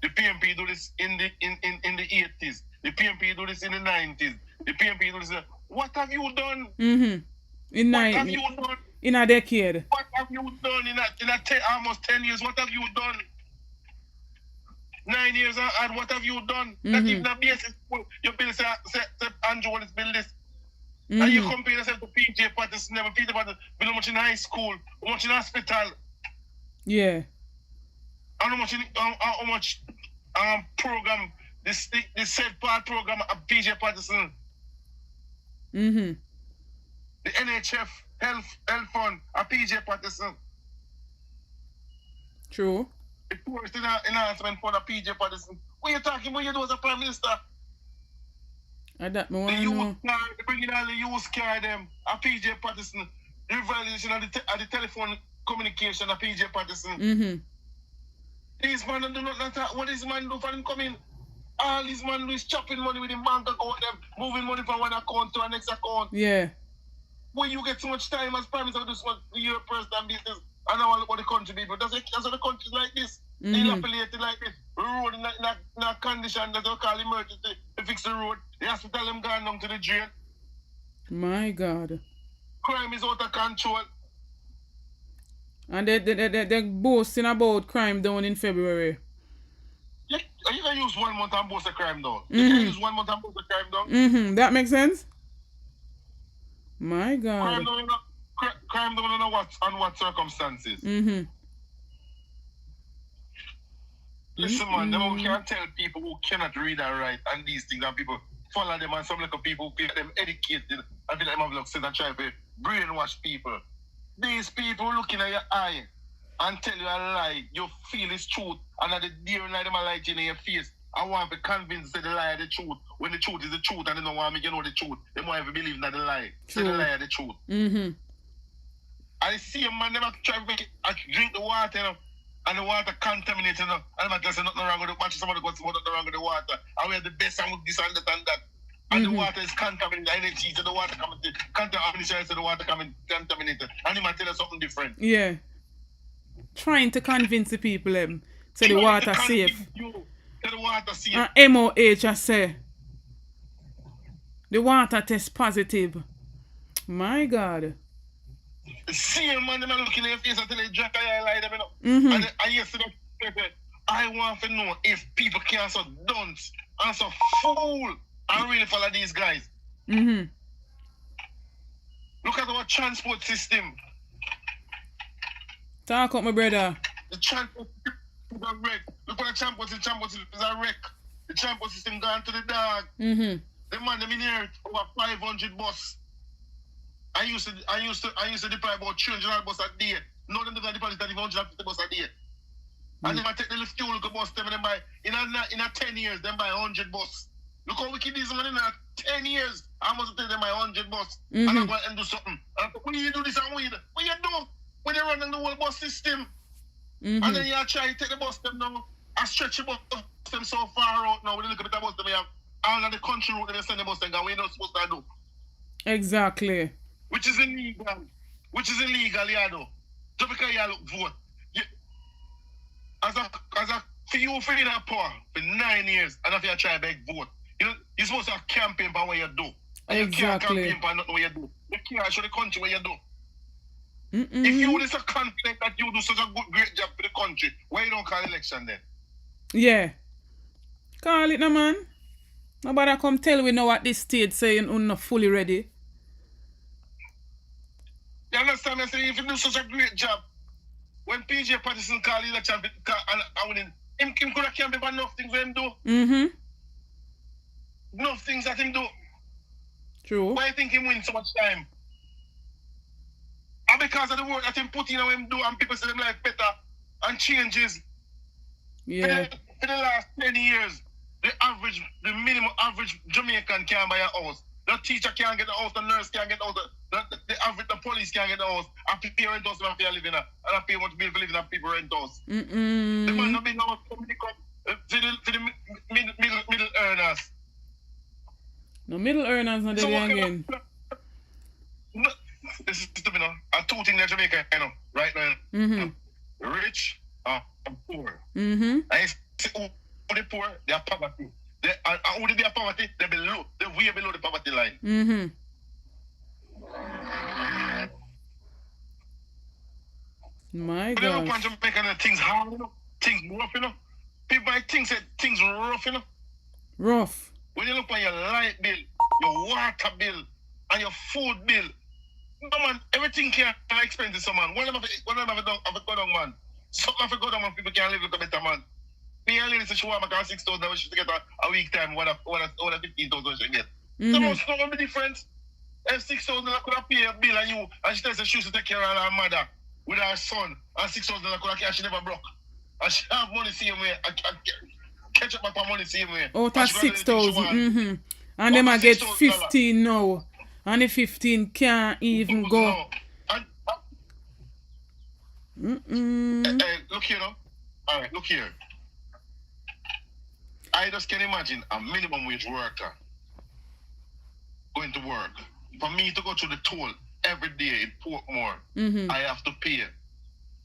the PMP do this in the 80s. The PMP do this in the 90s. The PMP do this. What have you done? In a decade. What have you done in almost 10 years? What have you done? 9 years and what have you done? Not even a basis. You build say Anju want to build this. And you compare yourself to PJ Patterson, never PJ Patterson build much in high school, much in hospital. Yeah. how much program this said part program of PJ Patterson. Mm-hmm. The NHF health fund of PJ Patterson. True. The poorest enhancement fund of PJ Patterson. What you talking about? You do as a prime minister? That me The want to know. car, bringing all the youth car them of PJ Patterson. The revolution of the telephone communication of PJ Patterson. Mm-hmm. These men do not what this man do for them coming. All these man do is chopping money with the bank account, them moving money from one account to the next account. Yeah. When you get so much time as prime minister to do so much your personal business and all about the country people. That's how the countries like this. Dilapidated like this. The road in a condition that they call emergency to fix the road. The hospital them gone down to the drain. My God. Crime is out of control. And they boasting about crime down in February. You can use 1 month and boast a crime down. You can use 1 month and boast a crime down. Mm-hmm. That makes sense? My God. Crime down on what circumstances? Mm-hmm. Listen, man, them can't tell people who cannot read and write and these things, and people follow them, and some little people who feel them educated and feel like them have sense and try to brainwash people. These people looking at your eye and tell you a lie, you feel it's truth, and at the dear night them a lie in your face. I want to be convinced that the lie is the truth. When the truth is the truth and they don't want me to know the truth, they want to believe that the lie. Say the lie is the truth. Mm-hmm. I see a man never try to make it, I drink the water, you know, and the water contaminated, you know, and I'm like, nothing wrong with the water, somebody got nothing wrong with the water. And we have the best and this and that and that. And the water is contaminated, and then cheese, so the water contaminated, so the water contaminated. And he might tell us something different. Yeah. Trying to convince the people say the water safe. The water safe. And MOH I say the water test positive. My God. See a man, them looking at your face until they drink a lie them, you know. And yesterday, I want to know if people can so dunce and so fool and really follow these guys. Mm-hmm. Look at our transport system. Talk up, my brother. The transport system is a wreck. Look at the transport system is a wreck. The transport system gone to the dog. Mm-hmm. The man them in here over 500 bus. I used to deploy about 300 bus a day. Now them deploy 150 bus a day. And then I take the fuel to bus them and buy in a 10 years, then buy 100 bus. Look how wicked these man in 10 years. I must take them by 100 bus. And I'm going to do something. And when you do this and what you do? When you're running the whole bus system. And then you try to take the bus them now. I stretch the bus them so far out now. When you look at the bus them, you have all of the country route that they send the bus them, and we're not supposed to do. Exactly. Which is illegal, yeah, though. Just because you look vote. As a for you for that power for 9 years, and if you try to beg vote, you're supposed to campaign for what you do. And you can't campaign for nothing what you do. You can't show the country what you do. If you are so confident that you do such a great job for the country, why you don't call election then? Yeah. Call it, no man. Nobody come tell we now at this stage saying we're not fully ready. You understand me? Saying if you do such a great job, when PJ Patterson call the election and winning, him could have campaigned for enough things for him do. Enough things that him do. True. Why you think him win so much time? And because of the work that him put in and him do, and people say them life better and changes. Yeah. For the last 10 years, the minimum average Jamaican can't buy a house. The teacher can't get the house, the nurse can't get the house, the police can't get the house. And people rent house and pay a living, and I pay what bill for living and people rent house. The man not being house for the middle earners. No middle earners not there again. This is stupid, you know. Two things in Jamaica, you know, right now. Rich and poor. And you see who the poor, they are poverty. And who they are poverty, they're way below the poverty line. My God. But they look on Jamaica, things hard, you know, things rough, you know. People might think say things rough, you know. Rough. When you look on your light bill, your water bill, and your food bill, no man, everything can expensive, so man. One of them have a go down, man. Something for good, man. People can live with a better man. Me and lady say she want to make 6,000, she get a week time, what a 15,000 she get. So it's not going to be different. If 6,000 I could have paid a bill and you, and she tells her she used to take care of her mother with her son, and 6,000 I could have cash, she never broke. And she have money same way, I catch up with her money same way. Out of 6,000, and them I get 15 now. And the 15 can't even go. Look here now. Alright, look here. I just can imagine a minimum wage worker going to work. For me to go through the toll every day in Portmore, I have to pay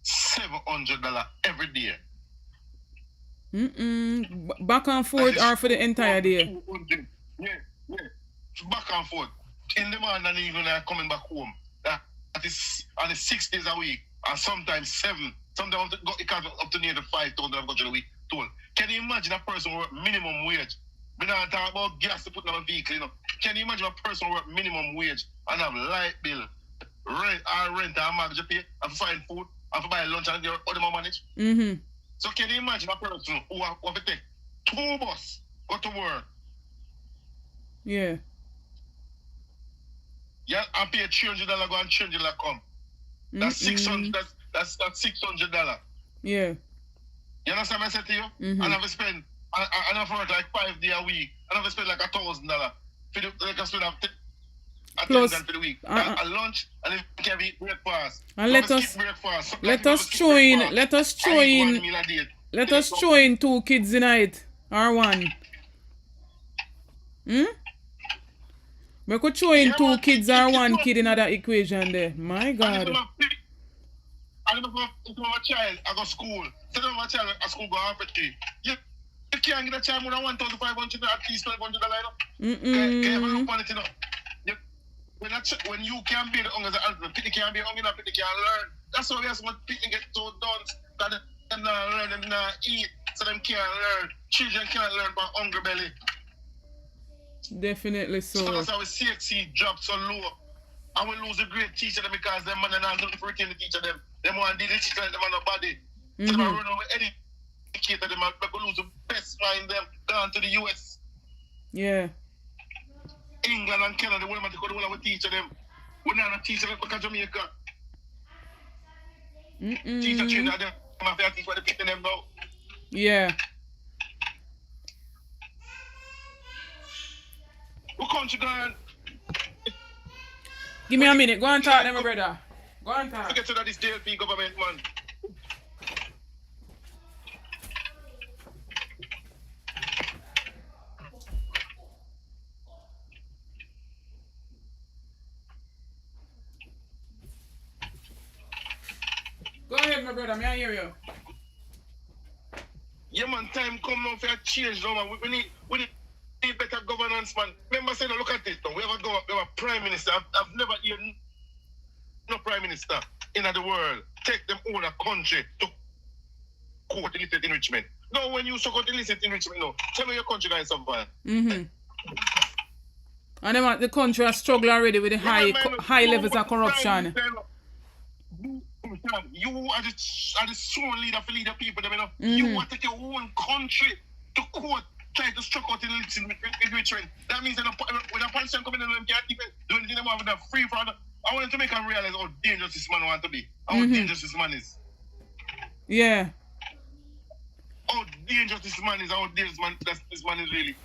$700 every day. Back and forth or for the entire day? Yeah. Back and forth. In the morning and evening I'm coming back home. That is on the 6 days a week. And sometimes 7. Sometimes it can go up to near the 5,000 I've got to the week toll. Can you imagine a person work minimum wage? We not talk about gas to put in a vehicle, you know. Can you imagine a person work minimum wage and have light bill, rent and mortgage pay, and find food, and buy lunch and other more manage? So can you imagine a person who have to take 2 bus, go to work? Yeah. Yeah, and pay $300 go and $300 come. That's 600. That's $600. Yeah. You understand what I said to you? And I have to spend, and I have to work like 5 days a week. And I have to spend like $1,000 for the, like I spend plus for the week. A lunch and then can eat breakfast. And let us join 2 kids in it or 1. We could join 2 kids or 1 kid in that equation there. My God. And if my child, I go school. So if my child at school go half a day. You can't get a child more than 1,500 at least $1,200. Can you ever look on it, you know? When you can't be the hungry, the people can't be hungry, the people can't learn. That's why we have some people get so done that them not learn, them not eat, so them can't learn. Children can't learn by hungry belly. Definitely so. So that's how we CXC drop so low. And we lose a great teacher them because them man are not looking for retain the teacher them. Them want to do the teacher them on the body. So them are running over educator them and we lose the best mind them down to the US. Yeah. England and Canada, we want to go to our teacher them. We not teach them because Jamaica. Teacher train them, have to teach what they picking them now. Yeah. What country gone? Give me a minute. Go and talk to my brother. Go and talk. Forget to that this DLP government, man. Go ahead, my brother. May I hear you? Yeah, man. Time come now for a change now, man. We need better governance, man. Remember, say, look at this. We have a prime minister. I've never heard no prime minister in the world take them own a country to court illicit enrichment. No, when you support illicit enrichment, no. Tell me your country guys somewhere. And the country has struggled already with the high levels of corruption. You are the sworn leader for leader people, you know. You want to take your own country to court, try to struck out illicit enrichment. That means that when a politician come in and can't even do anything about with that free for other. I want to make them realize how dangerous this man want to be. How dangerous this man is. Yeah. How dangerous this man is, how dangerous this man is really.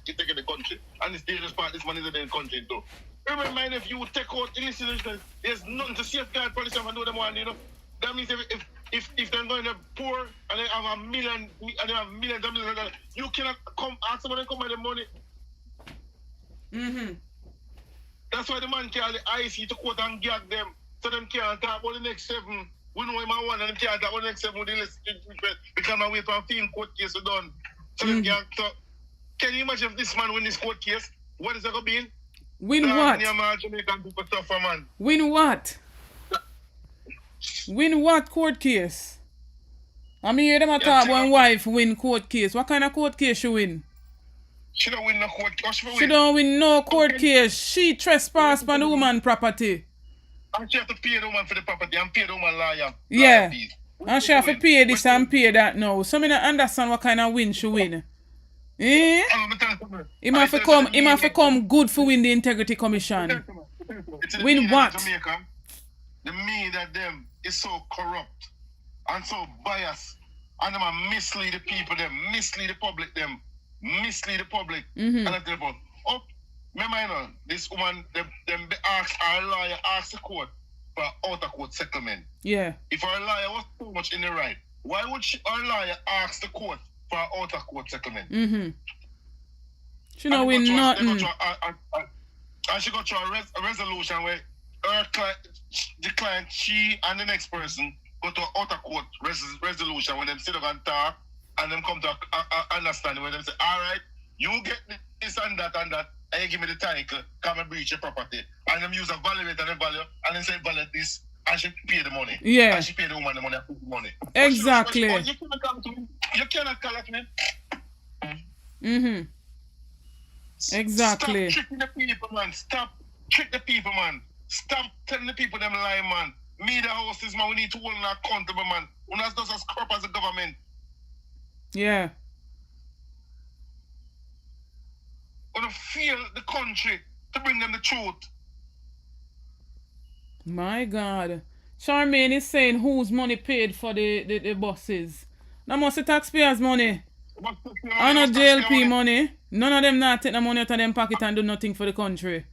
He's taking the country. And this dangerous part, this man is in the country too. Remember, if you take out illicit enrichment, there's nothing to safeguard politicians and do them one, you know. That means if they're going to poor and they have millions of millions of dollars, you cannot come ask somebody to come by the money. That's why the man call the IC to court and gag them so them can't talk about the next 7. We know him at 1 and them can't talk about the next 7 with the illicit enrichment because I wait for a film court case done. So them can't talk. Can you imagine if this man win this court case? What is that going to be? Win what? Win what? Win what court case? I mean, hear them talk about wife win court case. What kind of court case she win? She don't win no court case. She don't win no court case. She trespass on the woman property. And she have to pay the woman for the property and pay the woman lawyer. Yeah. And she have to pay this and pay that now. So me not understand what kind of win she win. Eh? Him have to come good for win the Integrity Commission. Win what? The media them is so corrupt and so biased. And them mislead the people, them mislead the public, mislead the public. And I tell them, oh, remember, you know, this woman, them asked our lawyer, asked the court for out of court settlement. Yeah. If our lawyer was so much in the right, why would our lawyer ask the court for out of court settlement? She know win nothing. And she got to a resolution where her client, the client, she and the next person go to an out of court resolution when them sit up and talk and them come to understanding when them say, all right, you get this and that, and you give me the title, come and breach your property. And them use a valuate and a value, and then say value this, and she pay the money. Yeah. And she pay the woman the money, and put the money. Exactly. You cannot collect me. Exactly. Stop tricking the people, man. Stop trick the people, man. Stop telling the people them lie, man. Media houses, man, we need to hold them accountable, man. We not just as corrupt as the government. Yeah. We don't feel the country to bring them the truth. My God. Charmaine is saying whose money paid for the buses. That must be taxpayers' money. I not JLP money. None of them not take the money out of them pocket and do nothing for the country.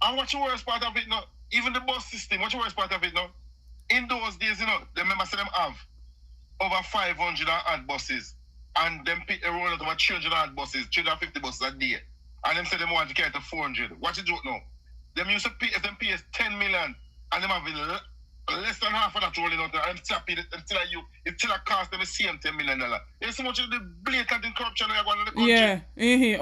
And what's the worst part of it now? Even the bus system, what's the worst part of it now? In those days, you know, the members of them have over 500 odd buses. And them pick a roll out of 300 odd buses, 350 buses a day. And them say them want to carry to 400. What you do now? Them used to pay, if them pay 10 million, and them have less than half of that rolling out, and them still pay it still cost them the same $10 million. There's so much of the blatant corruption that going in the country. Yeah. You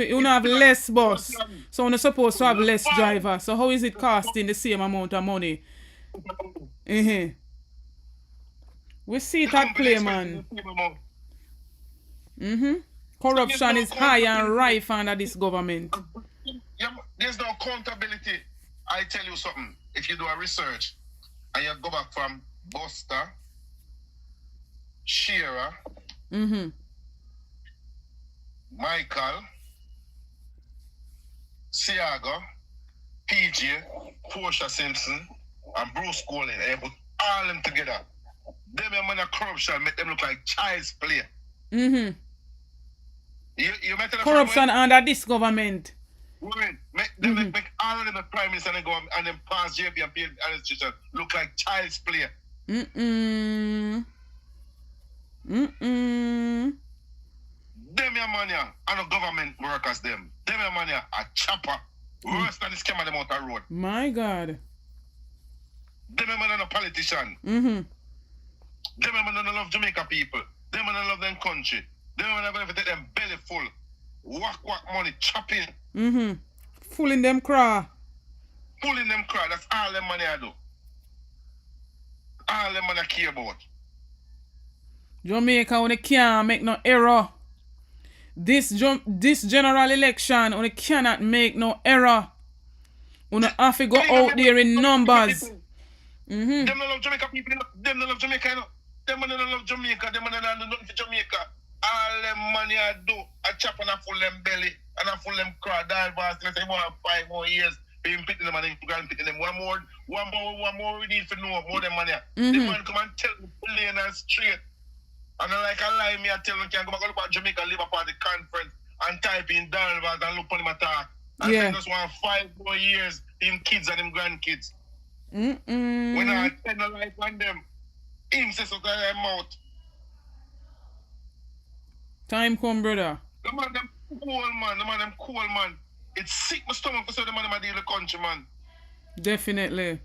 don't have less bus. So you're supposed to have less driver. So how is it costing the same amount of money? We see it at play, man. Corruption is high and rife under this government. Yeah, there's no accountability. I tell you something. If you do a research and you go back from Buster, Shearer, Michael, Siaga, PJ, Portia Simpson, and Bruce Colin, and you put all them together. Them man of corruption make them look like child's play. You met corruption under this government. Make all of them the prime minister and go and then pass JP and pay administration look like child's play. Them your money and the government workers them. Them your money a chopper. Worse than the scam of them out the road. My God. Them your money no politician. Them your money no love Jamaica people. Them your money love them country. Them your money never take them belly full. Whack money chopping. Fooling them cry. Fooling them cry. That's all them money I do. All them money I care about. Jamaica, when they can't make no error. This general election, when they cannot make no error. When they have to go out there in numbers. Them don't love Jamaica people. Them don't love Jamaica. Them don't love Jamaica. Them don't do nothing for Jamaica. All them money I do, I chop and I full them belly and I full them cry down bars and I say, 5 more years, being pitting them and then grand pitting them. One more we need for know more than money. The man come and tell me plain and straight. And I like a lie me, I tell them can go back look at Jamaica Labour Party conference and type in Dalvas and look on him attack. And say just want 5 more years, him kids and him grandkids. When I tell the life on them, him says something in their mouth. Time come, brother. The man them cool, man. It's sick my stomach for say the man them deal the country, man. Definitely.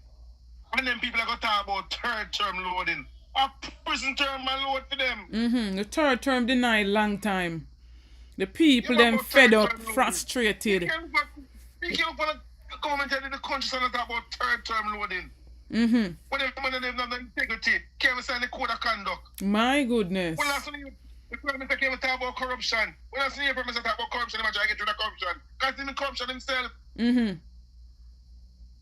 And then people are going to talk about third term loading. A prison term, man, load for them. The third term denied long time. The people them fed up, frustrated. You can't look at the government in the country and talk about third term loading. When them man them have no integrity, can't sign the code of conduct. My goodness. When last time the Prime Minister came and talk about corruption. When I see the Prime Minister talk about corruption, they try to get rid of corruption. Because he's in corruption himself.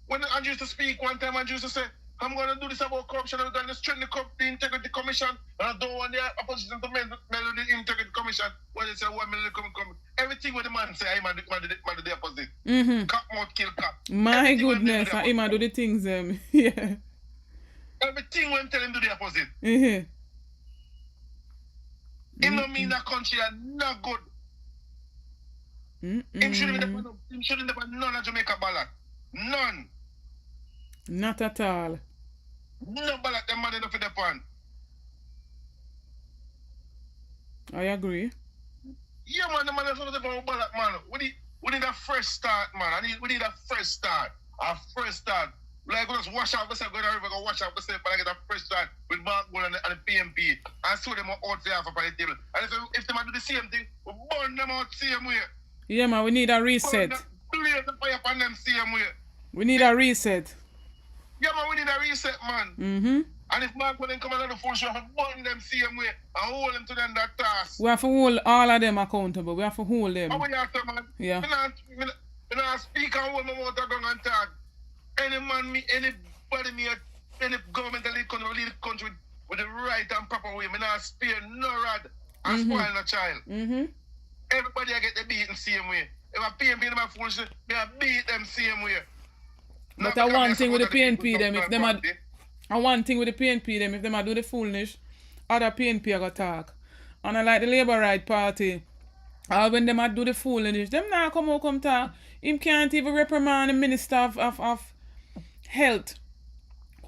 When Anju used to speak one time, Anju used to say, I'm going to do this about corruption. I'm going to strengthen the Integrity Commission. And I don't want the opposition to meddle with the Integrity Commission. When they say, what meddle come. Everything what the man say, I man do the opposite. Cat mouth kill cat. My goodness, I might do the things, yeah. Everything when tell him do the opposite. It don't mean that country are not good. Him shouldn't have none of Jamaica ballot. None. Not at all. No ballot them man enough for the pan. I agree. Yeah man, the man is supposed to have a ballot man. We need a fresh start, man. We need a fresh start. A fresh start. Like, we just wash out the go to the river, go wash out the but I get a fresh start with Mark Gold and the PMP and show them out there for the table. And if they do the same thing, we burn them out the same way. Yeah, man, we need a reset. Blaze the fire upon them same way. We need a reset. Yeah, man, we need a reset, man. And if Mark Gold come another full show, we burn them same way and hold them to them that task. We have to hold all of them accountable. We have to hold them. How we have to, man? Yeah. I don't speak and hold my mouth and talk. Any man, anybody, any government that lead the country with the right and proper way, I not spare no rod and spoil no child. Everybody I get the beat the same way. If I PNP them a foolish, I beat them same way. But I one thing with the PNP them, if them are, I one thing with the PNP them, if them are do the foolish, other PNP are gonna talk. And I like the Labourite party. When them a do the foolish, them now come talk. Him can't even reprimand the Minister of Health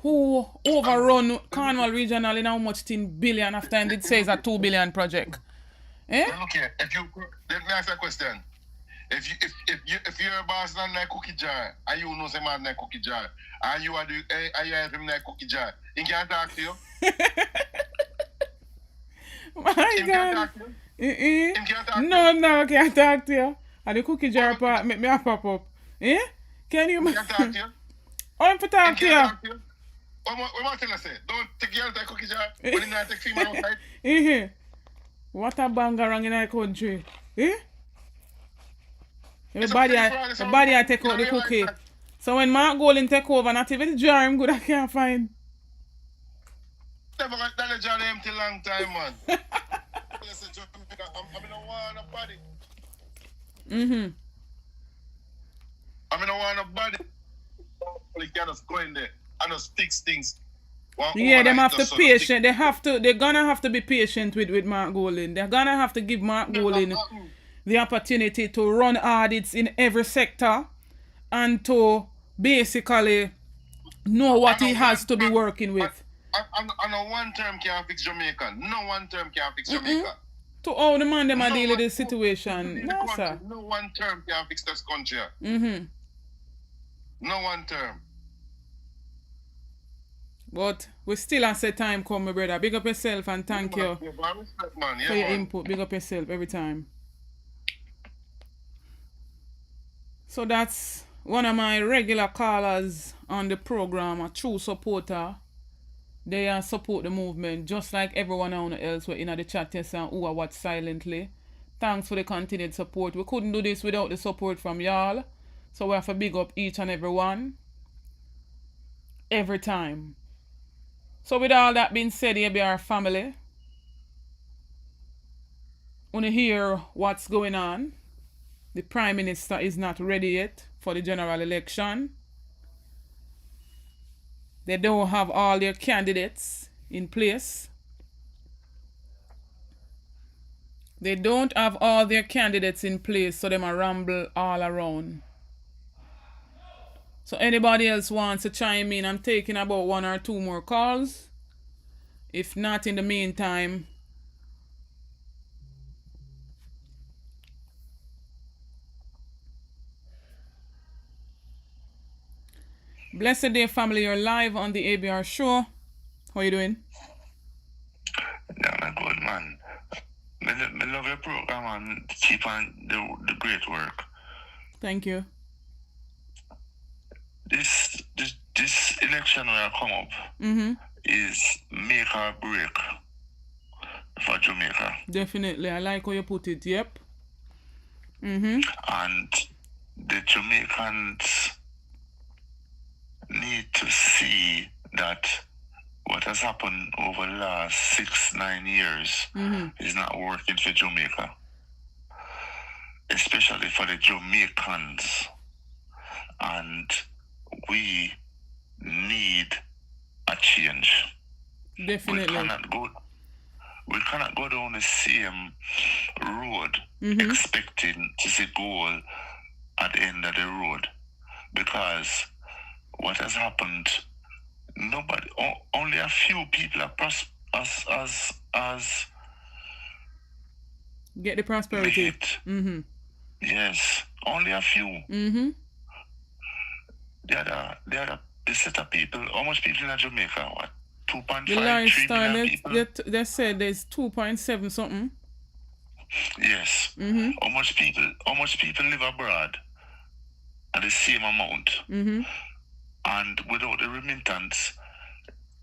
who overrun Cornwall Regional in how much 10 billion after and it says a 2 billion project. Eh? Okay, let me ask you a question. If you're a boss on that cookie jar and you know some man that cookie jar and you help him that cookie jar, he can't talk to you. My God. can't talk to you. No, I can't talk to you. And the cookie jar part make me a pop up. Eh? Can you? He can't talk to you. I'm for talk to you. What am I say? Don't take you out of that cookie jar when you not take female outside. What a bangarang in our country. Eh? Everybody I take out the cookie. So when Mark Gold take over, not even the jar him good I can't find. Never got that jar empty long time, man. I'm in a war of body. I mean, I want a body. You can just go in there and just fix things. Yeah, them have to patient. They're gonna have to be patient with Mark Golding. They're gonna have to give Mark Golding the opportunity to run audits in every sector and to basically know what he has to be working with. And no one term can fix Jamaica. No one term can fix Jamaica. To all the man them are dealing with this situation. No, sir. No one term can fix this country. No one term. But we still have say time come, my brother. Big up yourself and thank you for your input. Big up yourself every time. So that's one of my regular callers on the program, a true supporter. They support the movement just like everyone else were in the chat and who are watch silently. Thanks for the continued support. We couldn't do this without the support from y'all. So we have to big up each and every one. Every time. So with all that being said, here be our family. Want to hear what's going on. The Prime Minister is not ready yet for the general election. They don't have all their candidates in place. They don't have all their candidates in place, so they might ramble all around. So anybody else wants to chime in? I'm taking about 1 or 2 more calls. If not, in the meantime, blessed day, family. You're live on the ABR show. How are you doing? Yeah, I'm a good man. I love your program and keep on the great work. Thank you. This election will come up is make or break for Jamaica. Definitely. I like how you put it. Yep. And the Jamaicans need to see that what has happened over the last 6-9 years is not working for Jamaica, especially for the Jamaicans. And we need a change. Definitely. We cannot go down the same road expecting to see goal at the end of the road, because what has happened, only a few people are as get the prosperity. Yes, only a few. The set of people, how much people in Jamaica? What? 2.5, 3 million people? They said there's 2.7 something. Yes. How much people live abroad at the same amount? And without the remittance,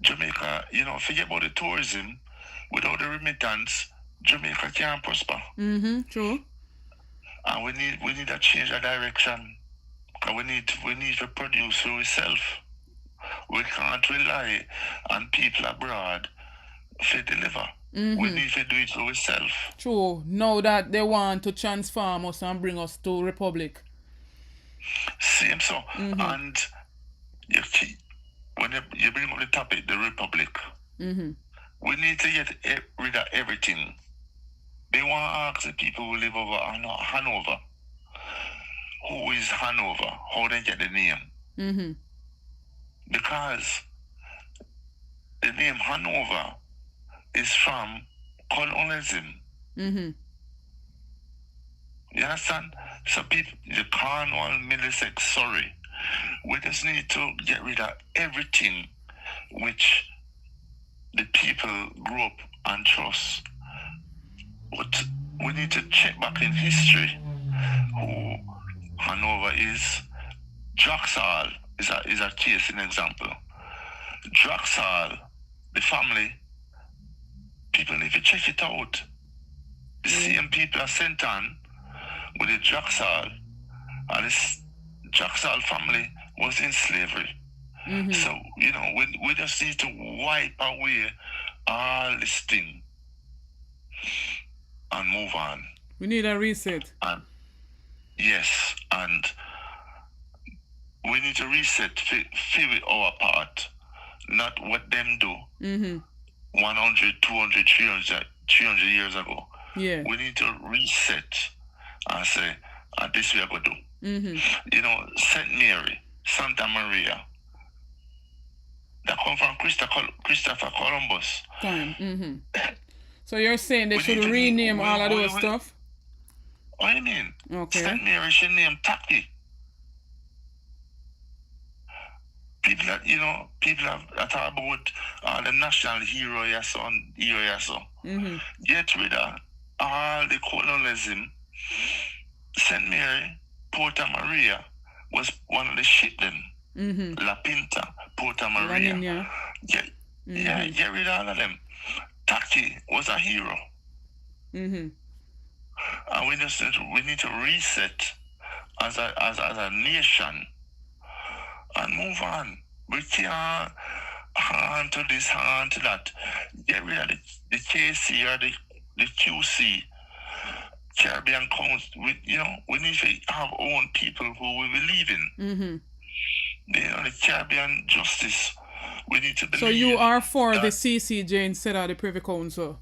Jamaica, forget about the tourism. Without the remittance, Jamaica can't prosper. True. And we need to change the direction. We need to produce for ourselves. We can't rely on people abroad to deliver. We need to do it for ourselves. True. Now that they want to transform us and bring us to Republic. Same so. And when you bring up the topic, the Republic, we need to get rid of everything. They want to ask the people who live over Hanover, who is Hanover, how they get the name. Because the name Hanover is from colonialism. You understand? So people, the Cornwall, Middlesex, Surrey, we just need to get rid of everything which the people grew up and trust. But we need to check back in history who Hanover is. Draxall is a case, an example. Draxall, the family, people need to check it out. The same people are sent on with the Draxall, and this Draxall family was in slavery. So, we just need to wipe away all this thing and move on. We need a reset. Yes, and we need to reset, feel our part, not what them do 100, 200, 300 years ago. Yeah. We need to reset and say, this we are going to do. St. Mary, Santa Maria, that come from Christopher Columbus. So you're saying they should rename all of those stuff? What do you mean? Okay. St. Mary should name Taki. People that talk about the national hero, get rid of all the colonialism. St. Mary, Porta Maria was one of the shit then. La Pinta, Porta Maria. Get rid of all of them. Taki was a hero. And we need to reset as a nation and move on. We can't hand to this, hand to that. Get rid of the KC or the QC, Caribbean Council. We need to have our own people who we believe in. The Caribbean justice. We need to believe. So you are for the CCJ instead of the Privy Council?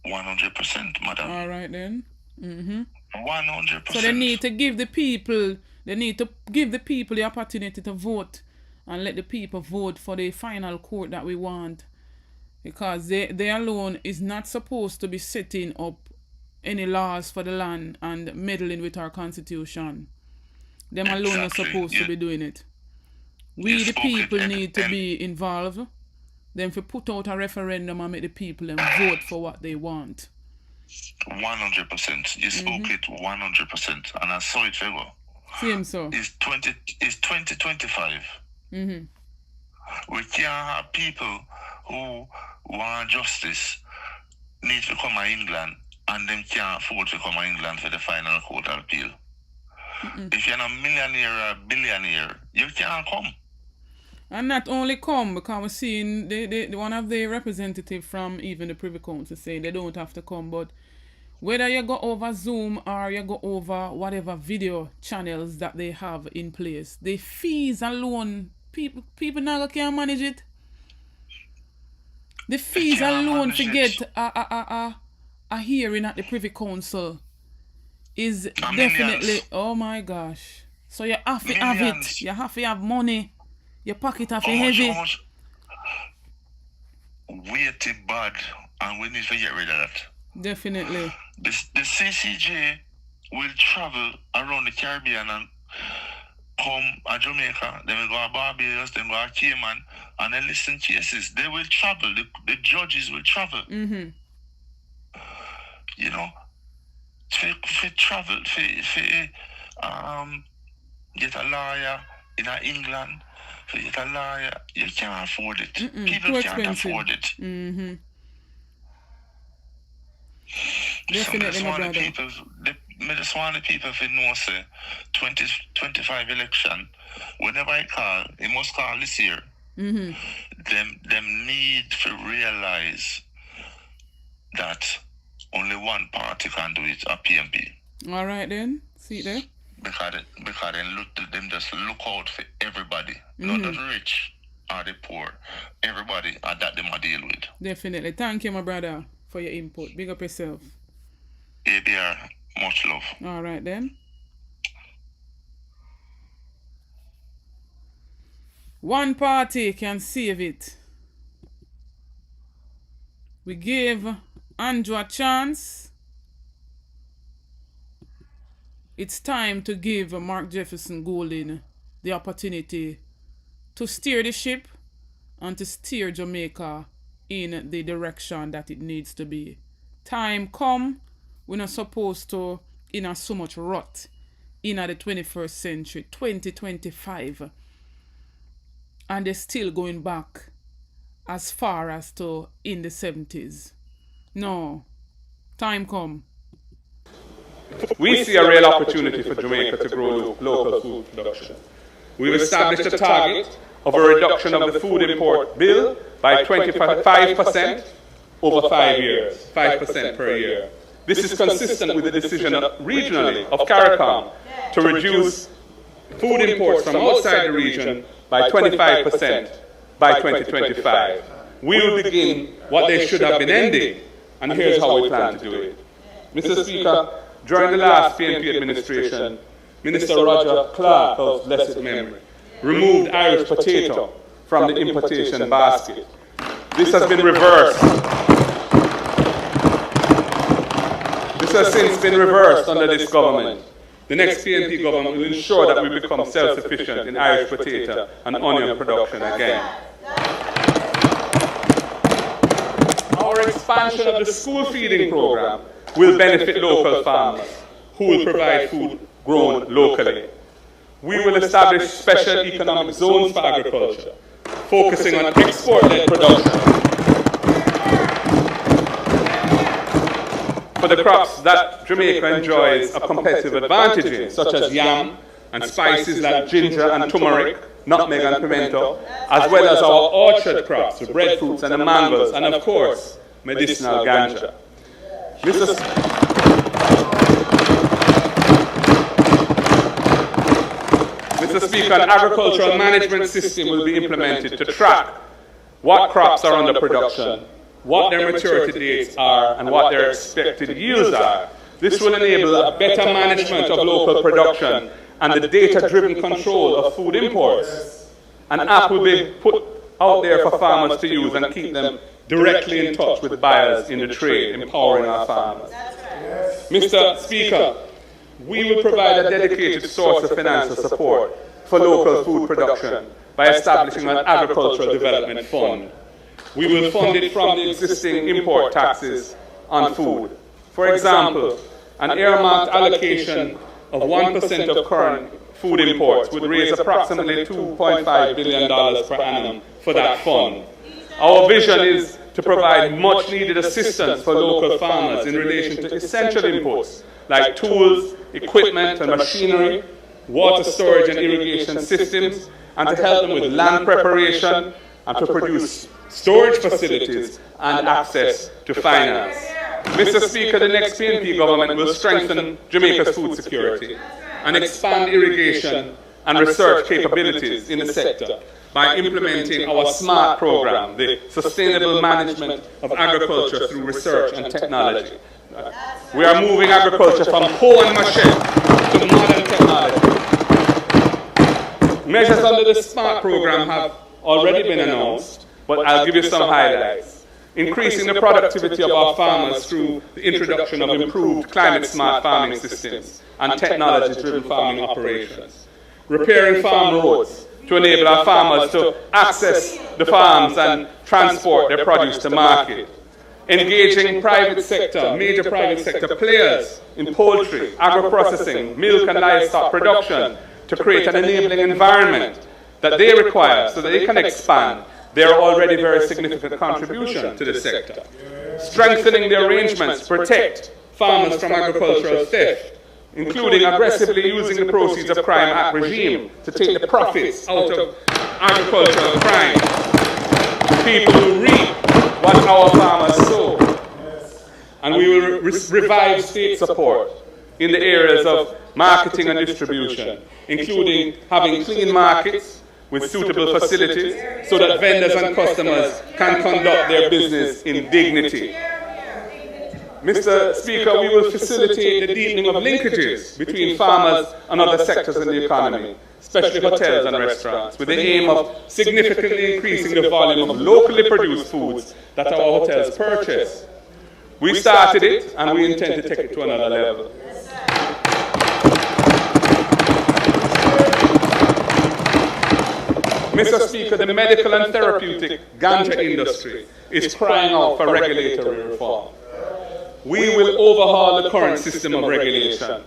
100%, madam. All right then. 100%. So they need to give the people the opportunity to vote and let the people vote for the final court that we want, because they alone is not supposed to be setting up any laws for the land and meddling with our constitution. Them alone are supposed to be doing it. We the people need to be involved. Then if we put out a referendum and make the people and vote for what they want. 100%. You spoke it 100%, and I saw it very well. Same so. It's 2025. We can't have people who want justice need to come to England and them can't afford to come to England for the final court appeal. If you're not a millionaire or a billionaire, you can't come. And not only come, because we're seeing the one of the representative from even the Privy Council saying they don't have to come, but whether you go over Zoom or you go over whatever video channels that they have in place, the fees alone, people now can't manage it. The fees alone to get a hearing at the Privy Council is definitely, oh my gosh. So you have to have it. You have to have money. Your pocket have to heavy. Weighty bad, and we need to get rid of that. Definitely. The CCJ will travel around the Caribbean and come to Jamaica, then we go to Barbados, then go to Cayman, and then listen cases. They will travel. The judges will travel. Mm-hmm. You know, to travel, get a lawyer in England, to get a lawyer, you can't afford it. People can't afford it. Mm-hmm. Definitely, so my brother. I just want the people to know, say, 2025 election, whenever I call, it must call this year. Mm-hmm. Them need to realize that only one party can do it, a PMP. All right then, see it there. Because them just look out for everybody, not the rich or the poor. Everybody, and that them are deal with. Definitely. Thank you, my brother, for your input. Big up yourself. ABR, much love. All right then. One party can save it. We gave Anju a chance. It's time to give Mark Jefferson Golden the opportunity to steer the ship and to steer Jamaica in the direction that it needs to be. Time come, we're not supposed to in so much rot in the 21st century, 2025. And they're still going back as far as to in the 70s. No, time come. We see a real opportunity for Jamaica to grow local food production. We've established a target of a reduction of the food import bill by 25% over 5 years, 5% per year. This is consistent with the decision regionally of CARICOM to reduce food imports from outside the region by 25% by 2025. We will begin what they should have been ending, and here's how we plan to do it. Mr. Speaker, during the last PNP administration, Minister Roger Clark of blessed memory removed Irish potato from the importation basket. This has been reversed. This has since been reversed under this government. The next PNP government will ensure that we become self-sufficient in Irish potato and onion production again. Our expansion of the school feeding program will benefit local farmers who will provide food grown locally. We will establish special economic zones for agriculture, focusing on export-led production for the crops that Jamaica enjoys a competitive advantage in, such as yam and spices like ginger and turmeric, nutmeg and pimento, as well as our orchard crops, the breadfruits and the mangoes, and of course, medicinal ganja. Mr. Speaker, an agricultural management system will be implemented to track what crops are under production, what their maturity dates are, and what their expected yields are. This will enable a better management of local production and the data-driven control of food imports. An app will be put out there for farmers to use and keep them directly in touch with buyers in the trade, empowering our farmers. Mr. Speaker, we will provide a dedicated source of financial support for local food production by establishing an agricultural development fund. We will fund it from the existing import taxes on food. For example, an earmarked allocation of 1% of current food imports would raise approximately $2.5 billion per annum for that fund. Our vision is to provide much needed assistance for local farmers in relation to essential inputs like tools, equipment and machinery, water storage and irrigation systems, and to help them with land preparation and to produce storage facilities and access to finance. Mr. Speaker, the next PNP government will strengthen Jamaica's food security and expand irrigation and research capabilities in the sector by implementing our SMART program, the Sustainable Management of Agriculture through Research and Technology. We are moving agriculture from hoe and machete to modern technology. Measures under the SMART program have already been announced, but I'll give you some highlights. Increasing the productivity of our farmers through the introduction of improved climate-smart farming systems and technology-driven farming operations. Repairing farm roads to enable our farmers to access the farms and transport their produce to market. Engaging major private sector players in poultry, agro-processing, milk and livestock production to create an enabling environment that they require so that they can expand their already very significant contribution to the sector. Strengthening the arrangements to protect farmers from agricultural theft, including aggressively using the Proceeds of Crime Act regime to take the profits out of agricultural crime. People who reap what our farmers sow. And we will revive state support in the areas of marketing and distribution, including having clean markets with suitable facilities so that vendors and customers can conduct their business in dignity. Mr. Speaker, we will facilitate the deepening of linkages between farmers and other sectors in the economy, especially hotels and restaurants, with the aim of significantly increasing the volume of locally produced foods that our hotels purchase. We started it and we intend to take it to another level. Mr. Speaker, the medical and therapeutic ganja industry is crying out for regulatory reform. We will overhaul the current system of regulation,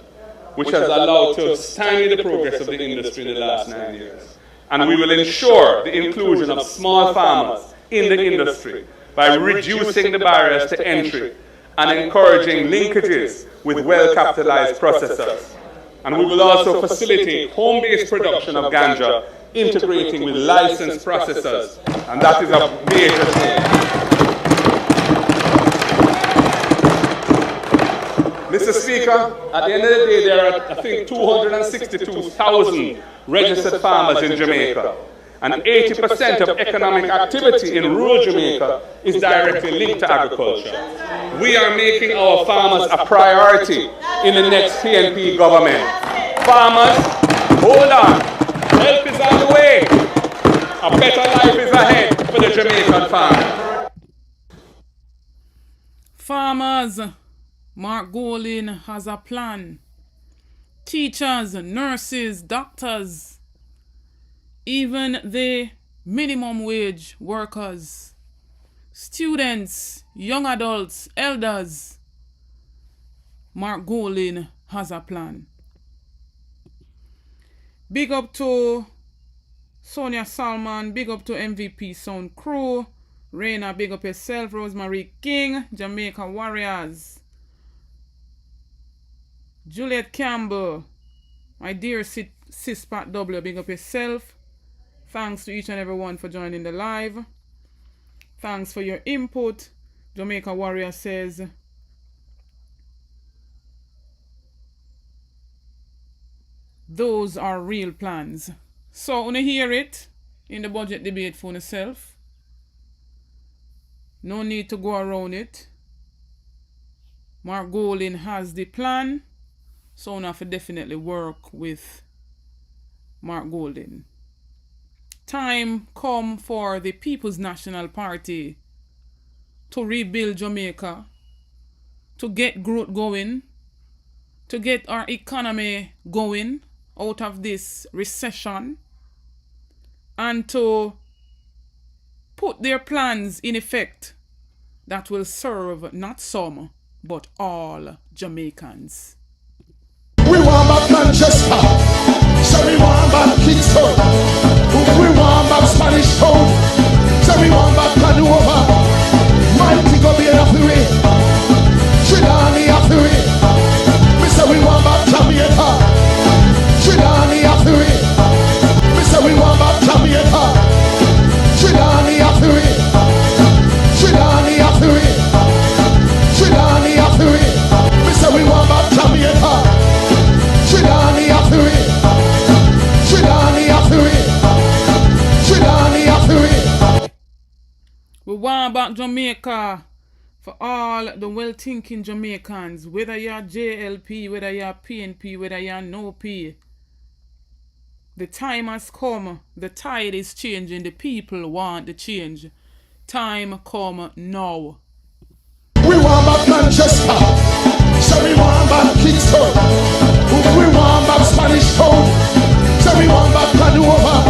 which has allowed to stymie the progress of the industry in the last 9 years. And we will ensure the inclusion of small farmers in the industry by reducing the barriers to entry and encouraging linkages with well-capitalized processors. And we will also facilitate home-based production of ganja, integrating with licensed processors, and that is a major thing. Mr. Speaker, at the end of the day, there are, I think, 262,000 registered farmers in Jamaica, and 80% of economic activity in rural Jamaica is directly linked to agriculture. We are making our farmers a priority in the next PNP government. Farmers, hold on. Help is on the way. A better life is ahead for the Jamaican farmer. Farmers, Mark Golding has a plan. Teachers, nurses, doctors, even the minimum wage workers, students, young adults, elders, Mark Golding has a plan. Big up to Sonia Salman, big up to MVP Sound Crew, Raina, big up yourself, Rosemary King, Jamaica Warriors, Juliet Campbell, my dear Sis Pat W, big up yourself. Thanks to each and everyone for joining the live. Thanks for your input. Jamaica Warrior says, those are real plans. So, when you hear it in the budget debate for yourself, no need to go around it. Mark Golding has the plan, so now to definitely work with Mark Golding. Time come for the People's National Party to rebuild Jamaica, to get growth going, to get our economy going out of this recession, and to put their plans in effect that will serve not some, but all Jamaicans. We want back Manchester, so we want back Kingston. We want back Spanish Town, so we want back Canova. Mighty go be enough to win. Trinani have to win. We say we want back Jamaica. Trinani have to win. We say we want back want back Jamaica for all the well-thinking Jamaicans, whether you're JLP, whether you're PNP, whether you're no P. The time has come. The tide is changing. The people want the change. Time come now. We want back Manchester. So we want back Kingston. We want back Spanish Town. So we want back Canova.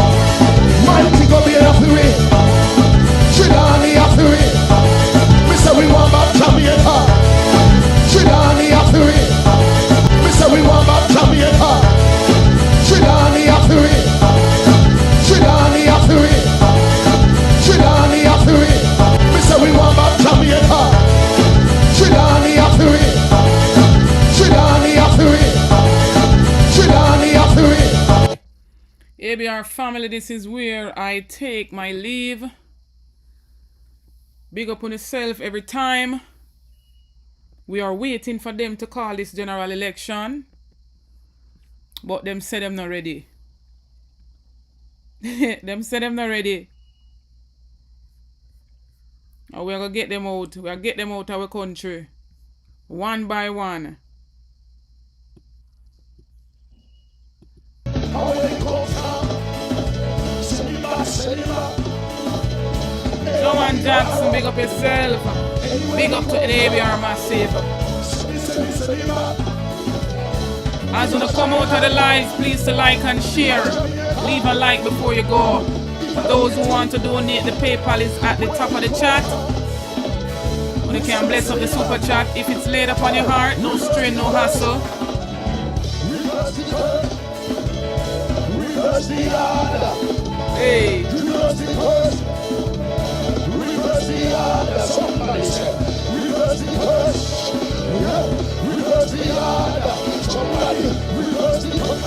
Mighty go be happy with. Chidani happy with. We say we want back Jamaica. Chidani happy with. We say we want back Jamaica. Chidani happy with. Chidani happy with. Chidani happy with. We say we want back Jamaica. Chidani happy with. Chidani happy with. Chidani happy with. ABR family, this is where I take my leave. Big up on yourself every time. We are waiting for them to call this general election. But them say them not ready. Them say them not ready. And we're going to get them out. We're going to get them out of our country. One by one. Joan Jackson, big up yourself. Big up to the ABR Massive. As you come out of the live, please to like and share. Leave a like before you go. Those who want to donate, the PayPal is at the top of the chat. You can bless up the super chat. If it's laid upon your heart, no strain, no hassle. Hey. Somebody said, reverse the curse. Reverse the order. Somebody reverse the curse.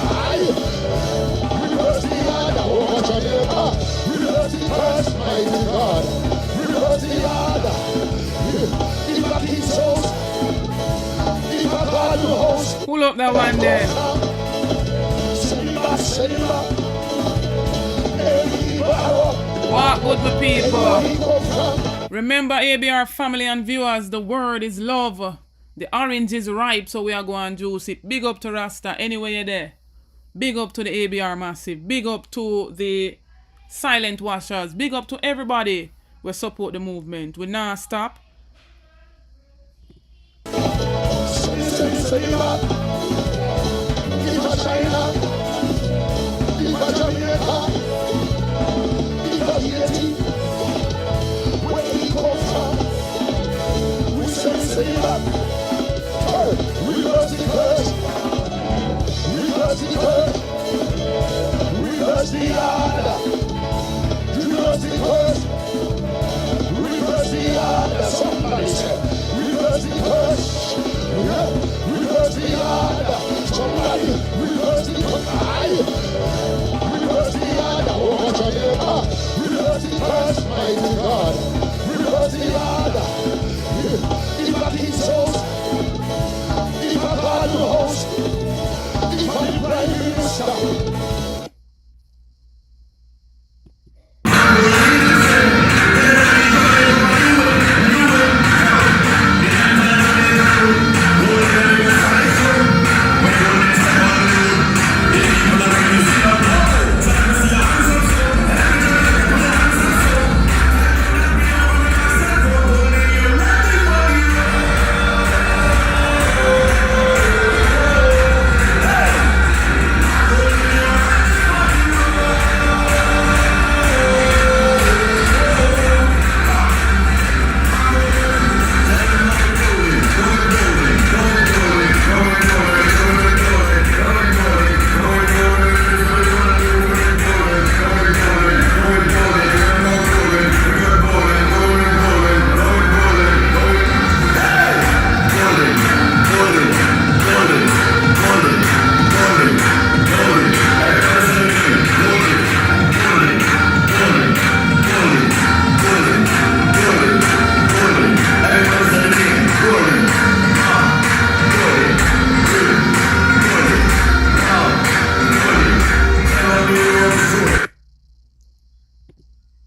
Reverse the order. Oh, Jamaica. Reverse the curse, mighty God. Reverse the order. If I keep souls, if I God will host. Pull up that one there. Walk with the people. Remember, ABR family and viewers, the word is love. The orange is ripe, so we are going to juice it. Big up to Rasta, anywhere you're there. Big up to the ABR Massive. Big up to the silent watchers. Big up to everybody who support the movement. We now stop. Reverse the curse. Reverse the curse. Reverse the order. Reverse the curse. Reverse the order. Somebody said, reverse the curse. Reverse the order.